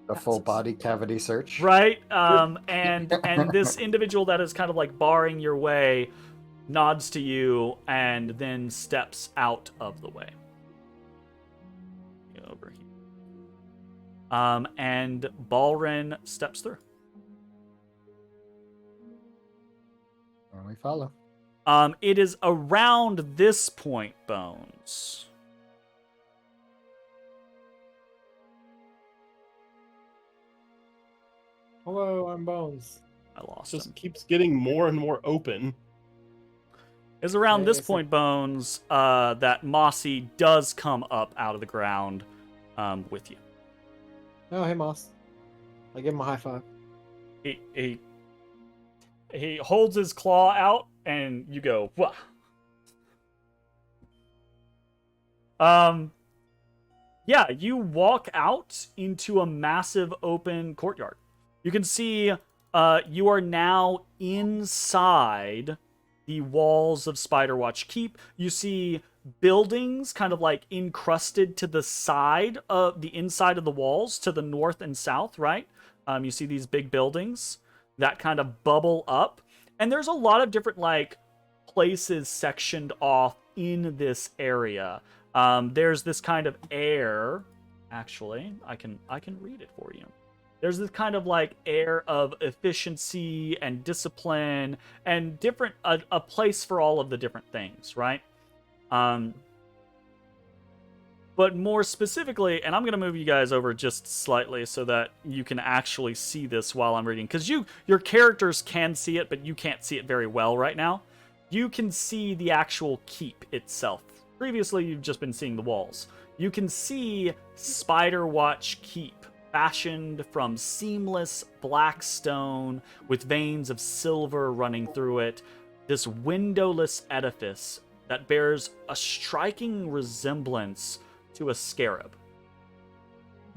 A full body cavity search. right? And this individual that is kind of like barring your way nods to you and then steps out of the way. Get over here. And Balrin steps through. And we follow. It is around this point, Bones. Hello, I'm Bones. I lost Just him. keeps getting more and more open. It's around this Hey, so- point, Bones, that Mossy does come up out of the ground with you. Oh, hey, Moss. I give him a high five. He holds his claw out, and you go, wah. Yeah, you walk out into a massive open courtyard. You can see you are now inside the walls of Spiderwatch Keep. You see buildings kind of like encrusted to the side of the inside of the walls to the north and south, right? You see these big buildings that kind of bubble up. And there's a lot of different like places sectioned off in this area. There's this kind of air. Actually, I can read it for you. There's this kind of like air of efficiency and discipline and different a place for all of the different things, right? But more specifically, and I'm going to move you guys over just slightly so that you can actually see this while I'm reading. Because your characters can see it, but you can't see it very well right now. You can see the actual keep itself. Previously, you've just been seeing the walls. You can see Spiderwatch Keep, fashioned from seamless black stone with veins of silver running through it. This windowless edifice that bears a striking resemblance to a scarab.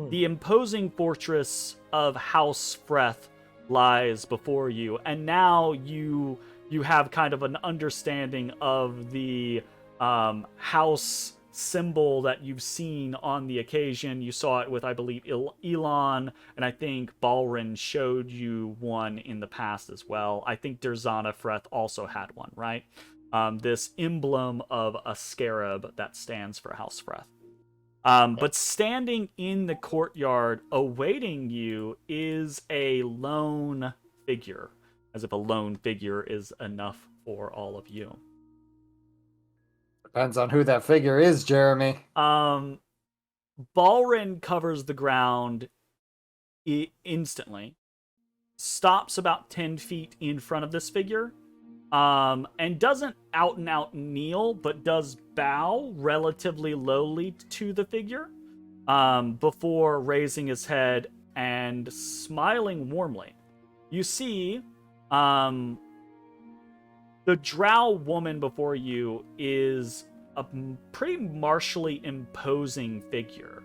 The imposing fortress of House Freth lies before you, and now you have kind of an understanding of the house symbol that you've seen on the occasion. You saw it with, I believe, Elon, and I think Balrin showed you one in the past as well. I think Derzana Freth also had one, right? This emblem of a scarab that stands for House Freth. But standing in the courtyard awaiting you is a lone figure, as if a lone figure is enough for all of you. Depends on who that figure is, Jeremy. Balrin covers the ground instantly, stops about 10 feet in front of this figure, and doesn't out and out kneel, but does bow relatively lowly to the figure, before raising his head and smiling warmly. You see, the drow woman before you is a pretty martially imposing figure.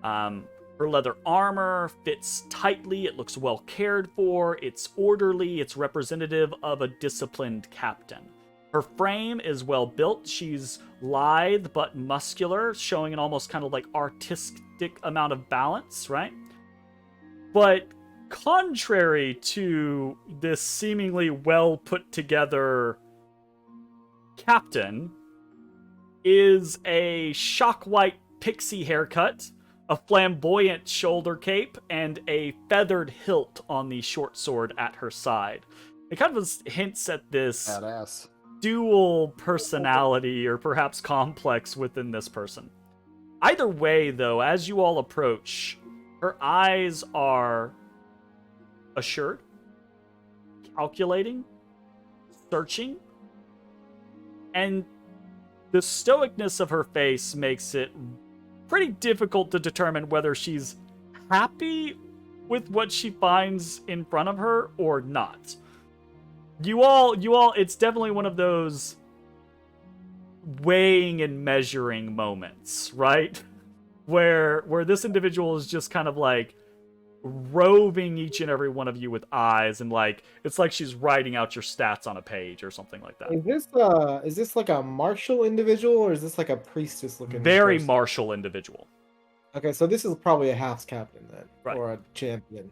Her Her leather armor fits tightly, it looks well cared for, it's orderly, it's representative of a disciplined captain. Her frame is well built, she's lithe but muscular, showing an almost kind of like artistic amount of balance, right? But contrary to this seemingly well put together captain, is a shock white pixie haircut, a flamboyant shoulder cape, and a feathered hilt on the short sword at her side. It kind of hints at this Badass. dual personality or perhaps complex within this person. Either way, though, as you all approach, her eyes are assured, calculating, searching, and the stoicness of her face makes it pretty difficult to determine whether she's happy with what she finds in front of her or not. You all, it's definitely one of those weighing and measuring moments, right? Where this individual is just kind of like roving each and every one of you with eyes, and like it's like she's writing out your stats on a page or something like that. Is this like a martial individual, or is this like a priestess looking? Very person? martial individual. Okay, so this is probably a half captain then, Right. or a champion.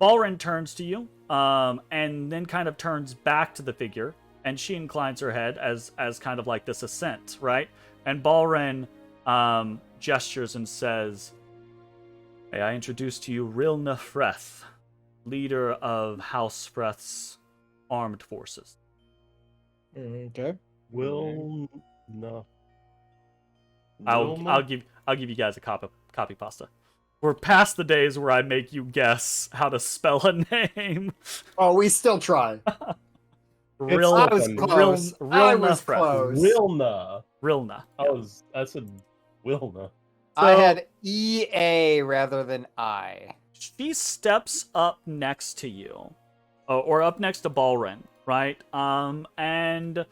Balrin turns to you, and then kind of turns back to the figure, and she inclines her head as kind of like this assent, right? And Balrin gestures and says, "May I introduce to you Rilna Freth, leader of House Freth's armed forces." Okay. Will no. I'll give you guys a copy pasta. We're past the days where I make you guess how to spell a name. Oh, we still try. I was close. I was close. Wilna. Rilna. I said Wilna. I had EA rather than I. She steps up next to you, or up next to Balrin, right? And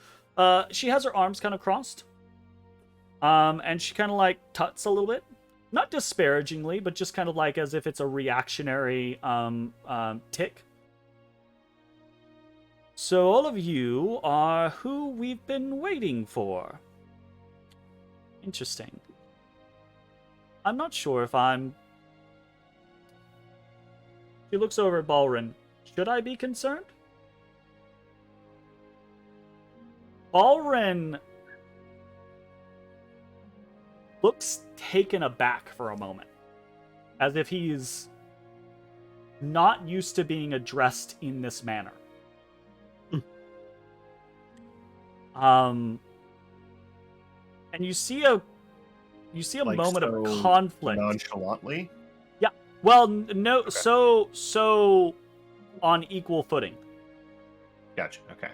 she has her arms kind of crossed, and she kind of like tuts a little bit, not disparagingly, but just kind of like as if it's a reactionary tick. So all of you are who we've been waiting for. Interesting. I'm not sure if I'm... She looks over at Balrin. Should I be concerned? Balrin looks taken aback for a moment, as if he's not used to being addressed in this manner. And you see a Like moment so of conflict. Nonchalantly. Yeah. Well, no. Okay. So on equal footing. Gotcha. Okay.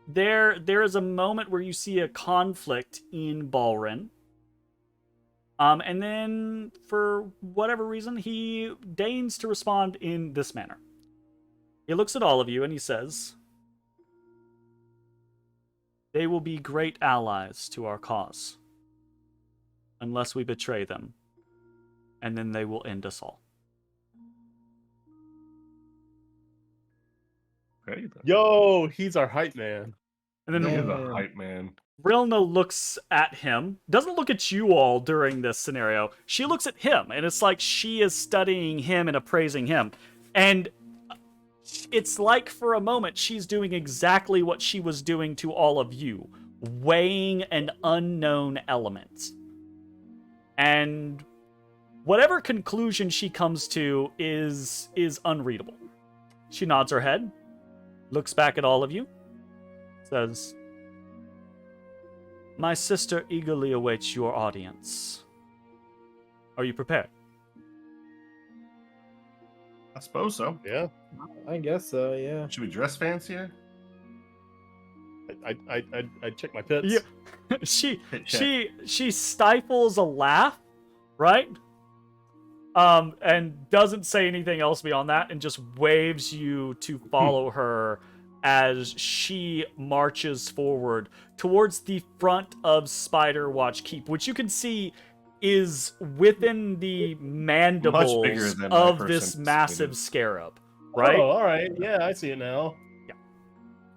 There is a moment where you see a conflict in Balrin. And then for whatever reason, he deigns to respond in this manner. He looks at all of you and he says, "They will be great allies to our cause, unless we betray them, and then they will end us all." Okay. Then. Yo, he's our hype man. And then He is a hype man. Rilna looks at him, doesn't look at you all during this scenario. She looks at him, and it's like she is studying him and appraising him. And it's like for a moment she's doing exactly what she was doing to all of you, weighing an unknown element. And whatever conclusion she comes to is unreadable. She nods her head, looks back at all of you, says, "My sister eagerly awaits your audience. Are you prepared?" I suppose so. Yeah. I guess so. Yeah. Should we dress fancier? I check my pits. Yeah. she stifles a laugh, right? And doesn't say anything else beyond that, and just waves you to follow her as she marches forward towards the front of Spider Watch Keep, which you can see is within the mandibles than I of first this massive anticipated. scarab, right? Oh, all right. Yeah, I see it now.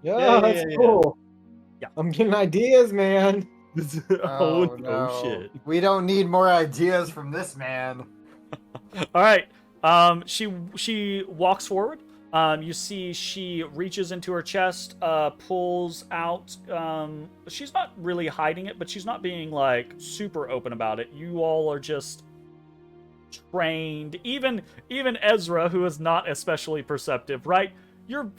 Yeah, that's cool. Yeah. I'm getting ideas, man. Oh no. shit. We don't need more ideas from this man. All right. She walks forward. You see she reaches into her chest, pulls out. She's not really hiding it, but she's not being like super open about it. You all are just trained. Even Ezra, who is not especially perceptive, right? You're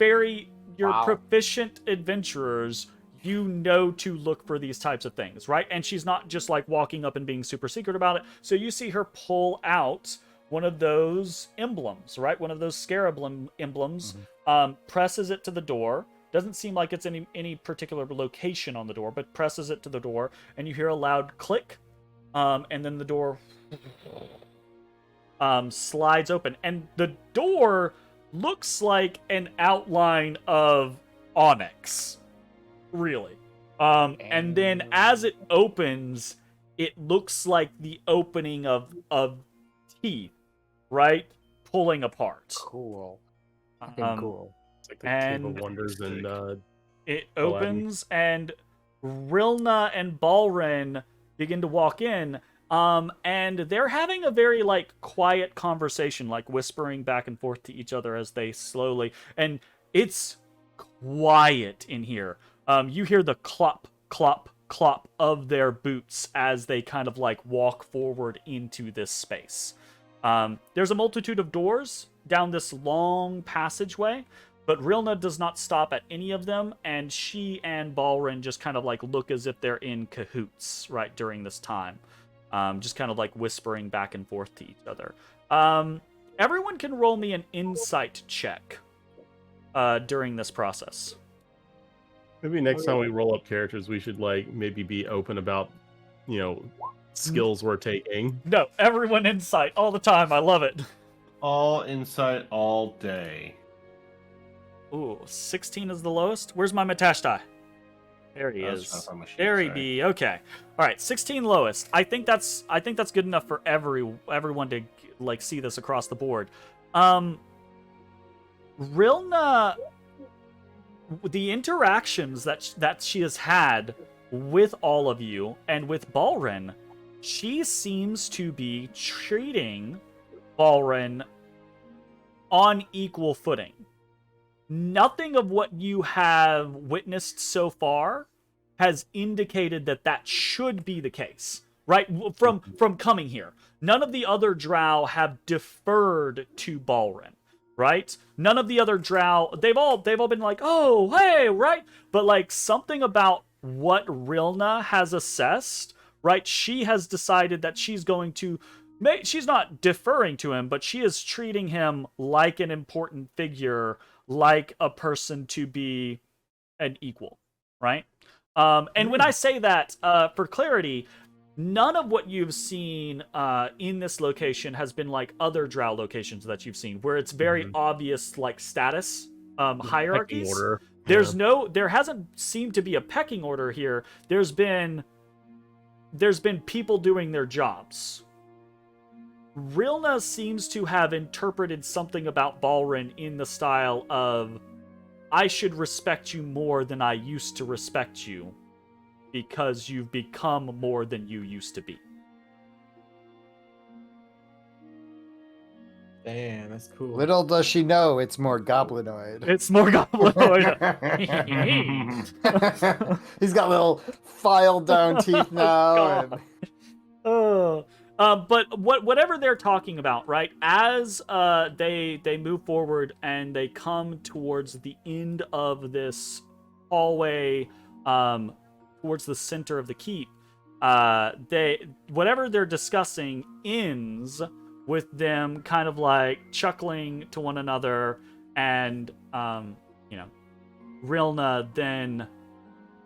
Wow. proficient adventurers. You know to look for these types of things, right? And she's not just like walking up and being super secret about it. So you see her pull out one of those emblems, right? One of those scarab emblems, presses it to the door. Doesn't seem like it's any particular location on the door, but presses it to the door, and you hear a loud click, and then the door slides open, and the door looks like an outline of onyx, really. And then as it opens, it looks like the opening of teeth, right? Pulling apart. Cool. Fucking cool. It's like the Cave of And Wonders and it Aladdin. opens, and Rilna and Balrin begin to walk in. And they're having a very like quiet conversation, like whispering back and forth to each other as they slowly, and it's quiet in here. You hear the clop, clop, clop of their boots as they kind of like walk forward into this space. There's a multitude of doors down this long passageway, but Rilna does not stop at any of them, and she and Balrin just kind of like look as if they're in cahoots right during this time. Just kind of like whispering back and forth to each other. Everyone can roll me an insight check during this process. Maybe next time we roll up characters, we should like maybe be open about, skills we're taking. No, everyone insight all the time. I love it. All insight, all day. Ooh, 16 is the lowest. Where's my Matashtai? There he That's is. not on my sheet, There he sorry. be. Okay. All right, 16 lowest. I think that's good enough for everyone to like see this across the board. Rilna, the interactions that she has had with all of you and with Balrin, she seems to be treating Balrin on equal footing. Nothing of what you have witnessed so far has indicated that should be the case, right? From coming here, none of the other drow have deferred to Balrin, right? None of the other drow, they've all been like, oh, hey, right? But like something about what Rilna has assessed, right? She has decided that she's going to. She's not deferring to him, but she is treating him like an important figure, like a person to be an equal, right? And when I say that, for clarity, none of what you've seen in this location has been like other drow locations that you've seen, where it's very obvious like status hierarchies. Pecking order. There hasn't seemed to be a pecking order here. There's been people doing their jobs. Rilna seems to have interpreted something about Balrin in the style of, I should respect you more than I used to respect you because you've become more than you used to be. Damn, that's cool. Little does she know it's more goblinoid. It's more goblinoid. He's got little filed down teeth now. God. And... But whatever they're talking about, right? As they move forward and they come towards the end of this hallway, towards the center of the keep, whatever they're discussing ends with them kind of like chuckling to one another, and Rilna then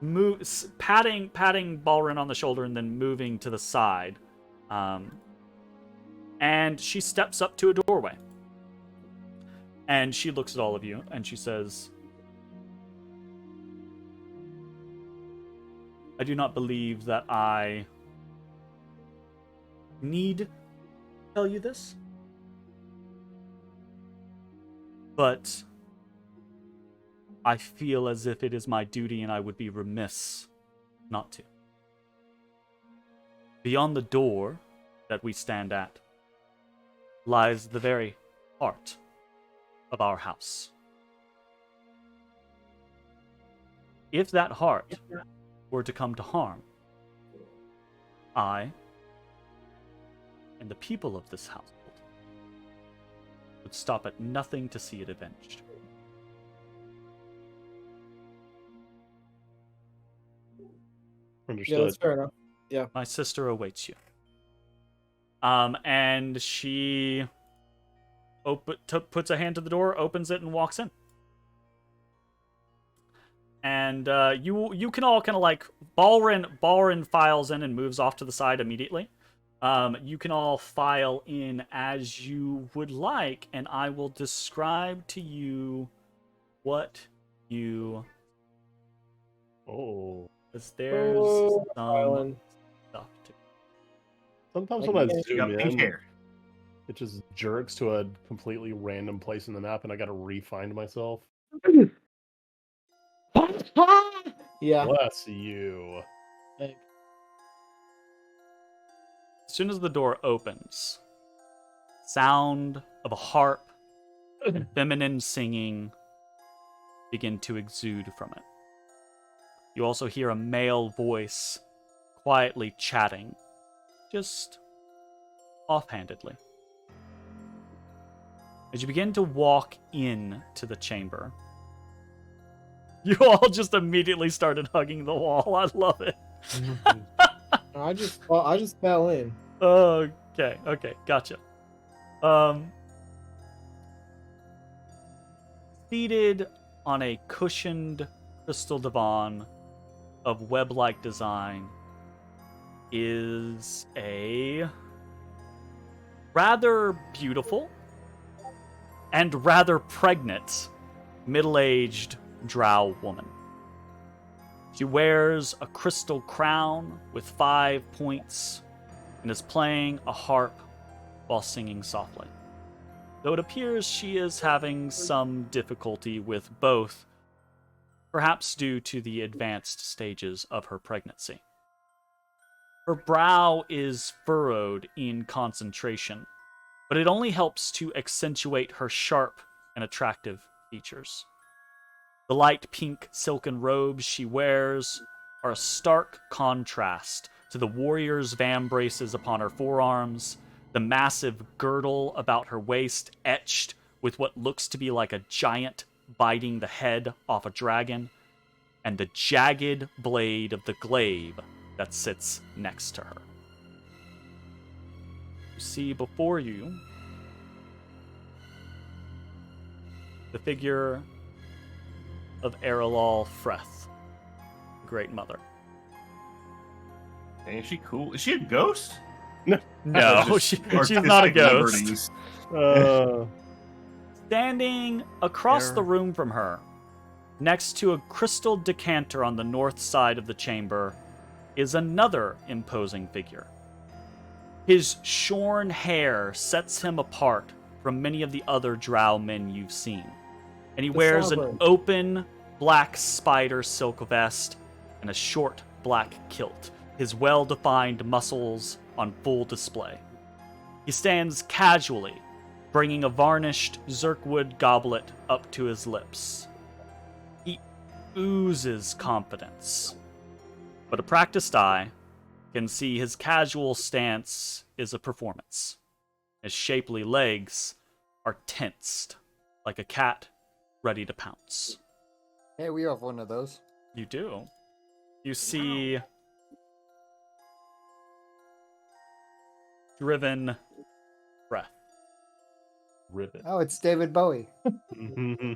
moves, patting Balrin on the shoulder and then moving to the side. And she steps up to a doorway. And she looks at all of you and she says, I do not believe that I need to tell you this, but I feel as if it is my duty and I would be remiss not to. Beyond the door that we stand at lies the very heart of our house. If that heart were to come to harm, I and the people of this household would stop at nothing to see it avenged. Understood. Yeah, that's fair enough. Yeah. My sister awaits you. And she puts a hand to the door, opens it, and walks in. And you can all kind of like Balrin files in and moves off to the side immediately. You can all file in as you would like, and I will describe to you what you. Oh. Because there's some stuff to. Sometimes Like, when I yeah, zoom Got pink in, hair. it just jerks to a completely random place in the map, and I got to re-find myself. Yeah. Bless you. Like, As soon as the door opens, sound of a harp and feminine singing begin to exude from it. You also hear a male voice quietly chatting, just offhandedly. As you begin to walk in to the chamber, you all just immediately started hugging the wall. I love it. I just fell in. Okay, gotcha. Seated on a cushioned crystal divan of web-like design is a rather beautiful and rather pregnant middle-aged drow woman. She wears a crystal crown with 5 points and is playing a harp while singing softly. Though it appears she is having some difficulty with both, perhaps due to the advanced stages of her pregnancy. Her brow is furrowed in concentration, but it only helps to accentuate her sharp and attractive features. The light pink silken robes she wears are a stark contrast to the warrior's vambraces upon her forearms, the massive girdle about her waist etched with what looks to be like a giant biting the head off a dragon, and the jagged blade of the glaive that sits next to her. You see before you the figure of Erelal Freth, Great Mother. Ain't she cool? Is she a ghost? No, Just she's artistic not a ghost. liberties. Standing across the room from her, next to a crystal decanter on the north side of the chamber, is another imposing figure. His shorn hair sets him apart from many of the other drow men you've seen, and he wears an sovereign. open black spider silk vest and a short black kilt, his well-defined muscles on full display. He stands casually, bringing a varnished Zirkwood goblet up to his lips. He oozes confidence, but a practiced eye can see his casual stance is a performance. His shapely legs are tensed, like a cat ready to pounce. Hey, we have one of those. You do. You see Driven Breath. Ribbit. Oh, it's David Bowie. Mm-hmm.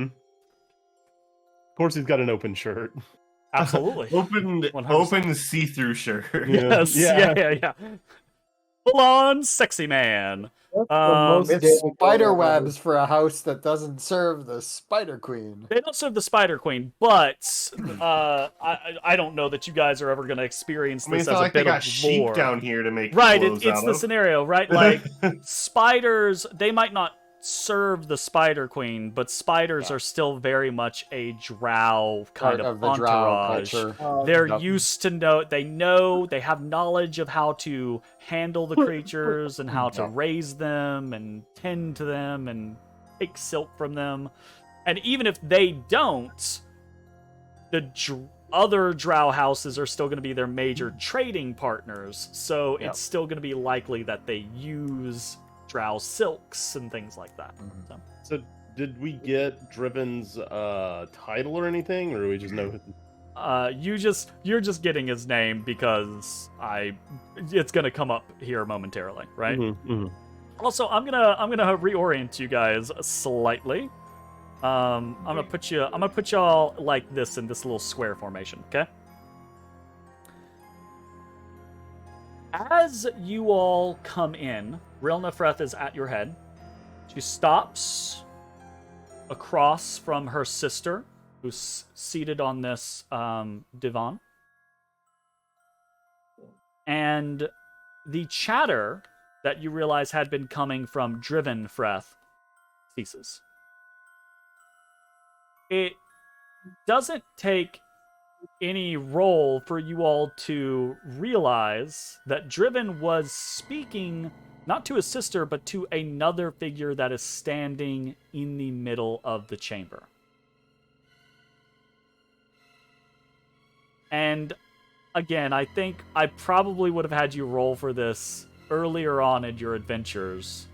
Of course, he's got an open shirt. Absolutely. Open 100%. open see-through shirt. Yes. Yeah. full-on sexy man. That's the most It's damage spider ever. webs for a house that doesn't serve the Spider Queen. They don't serve the Spider Queen, but I don't know that you guys are ever going to experience I mean, this it's not as a like they bit got of sheep lore. down here to make Right, clothes it's out the of. scenario, right? Like, spiders, they might not serve the Spider Queen, but spiders are still very much a drow kind Part of the drow entourage. culture. They're Yep. used to they have knowledge of how to handle the creatures and how to Yep. raise them and tend to them and take silk from them. And even if they don't, the other drow houses are still going to be their major trading partners. So Yep. it's still going to be likely that they use drow silks and things like that. Mhm. So, So, did we get Driven's title or anything, or we just know? you're just getting his name because it's going to come up here momentarily, right? Mhm. Also, I'm gonna reorient you guys slightly. I'm gonna put y'all like this in this little square formation, okay? As you all come in, Rilna Freth is at your head. She stops across from her sister, who's seated on this divan. And the chatter that you realize had been coming from Driven Freth ceases. It doesn't take any role for you all to realize that Driven was speaking not to his sister, but to another figure that is standing in the middle of the chamber. And again, I think I probably would have had you roll for this earlier on in your adventures.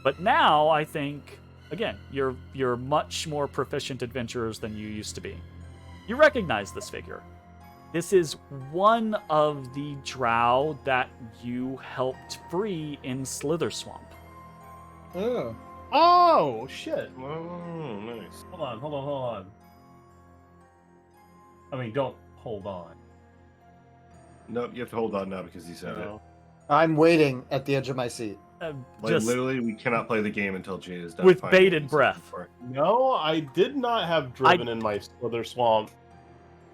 But now I think, again, you're much more proficient adventurers than you used to be. You recognize this figure. This is one of the drow that you helped free in Slither Swamp. Oh. Oh shit! Oh, nice. Hold on. I mean, don't hold on. Nope, you have to hold on now because he said it. I'm waiting at the edge of my seat. Like, Just literally, we cannot play the game until Jay is done. with finding bated what he's breath. looking No, I did not have Driven in my Slither Swamp.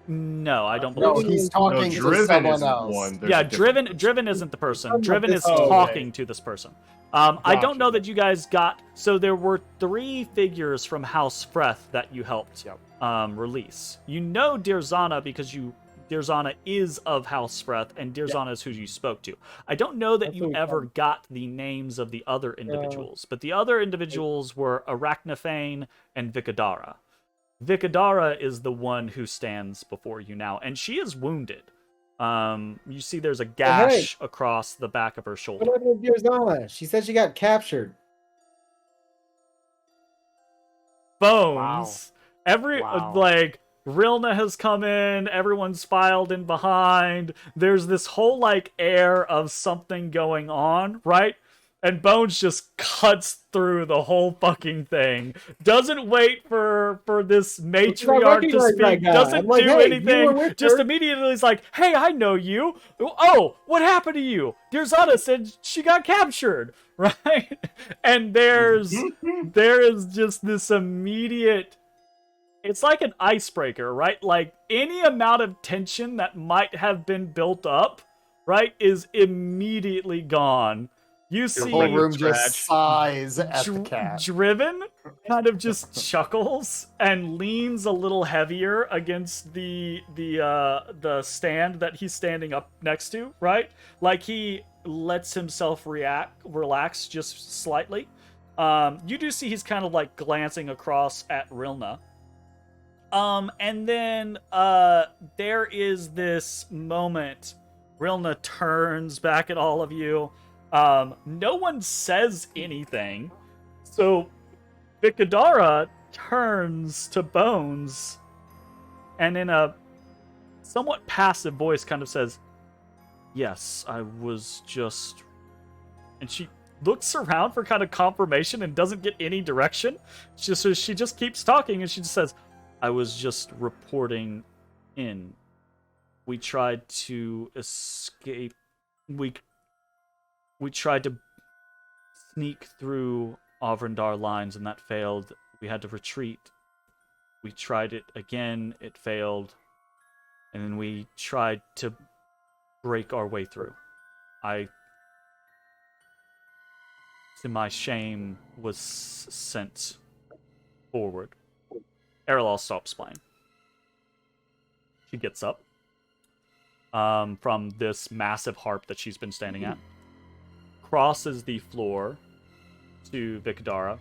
no, I don't No, believe so. he's for. talking No, to Driven someone isn't else. one. There's Yeah, a different person. Driven isn't the person. Talking Driven about is this- Oh, talking okay. to this person. I don't Gotcha. know that you guys got. So there were 3 figures from House Freth that you helped release. You know Dirzana because Dirzana is of House Freth, and Dirzana is who you spoke to. I don't know that That's you what we ever found. got the names of the other individuals, but the other individuals were Arachnophane and Vikadara. Vikadara is the one who stands before you now, and she is wounded. You see there's a gash across the back of her shoulder. What happened to Dirzana? She said she got captured. Bones. Wow. Like Rilna has come in, everyone's filed in behind. There's this whole like air of something going on, right? And Bones just cuts through the whole fucking thing. Doesn't wait for this matriarch to recognize that speak. guy. Doesn't I'm like, do "Hey, you were anything. with Just her." immediately is like, "Hey, I know you. Oh, what happened to you? Dirzana said she got captured." Right? And there is just this immediate, it's like an icebreaker, right? Like any amount of tension that might have been built up, right, is immediately gone. You The see whole room Scratch. just sighs at the cat. Driven kind of just chuckles and leans a little heavier against the stand that he's standing up next to, right? Like he lets himself relax just slightly. You do see he's kind of like glancing across at Rilna. And then there is this moment. Rilna turns back at all of you. No one says anything. So Vikadara turns to Bones and in a somewhat passive voice kind of says, "Yes, I was just..." And she looks around for kind of confirmation and doesn't get any direction. She just keeps talking and she just says, "I was just reporting in. We tried to escape. We tried to sneak through Avrandar lines, and that failed. We had to retreat. We tried it again, it failed. And then we tried to break our way through. I, to my shame, was sent forward. Erlal stops playing. She gets up from this massive harp that she's been standing at, crosses the floor to Vikadara,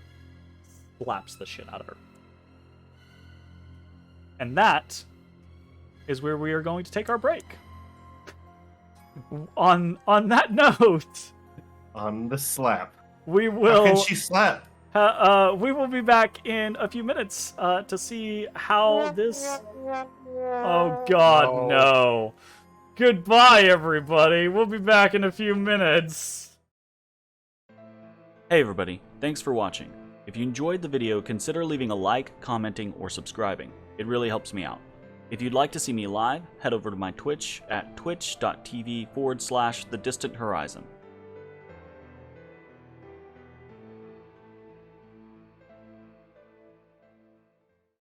slaps the shit out of her. And that is where we are going to take our break. On that note, On the slap. we How will can she slap? we will be back in a few minutes to see how this. Oh God, no! Goodbye, everybody. We'll be back in a few minutes. Hey, everybody! Thanks for watching. If you enjoyed the video, consider leaving a like, commenting, or subscribing. It really helps me out. If you'd like to see me live, head over to my Twitch at twitch.tv/thedistanthorizon.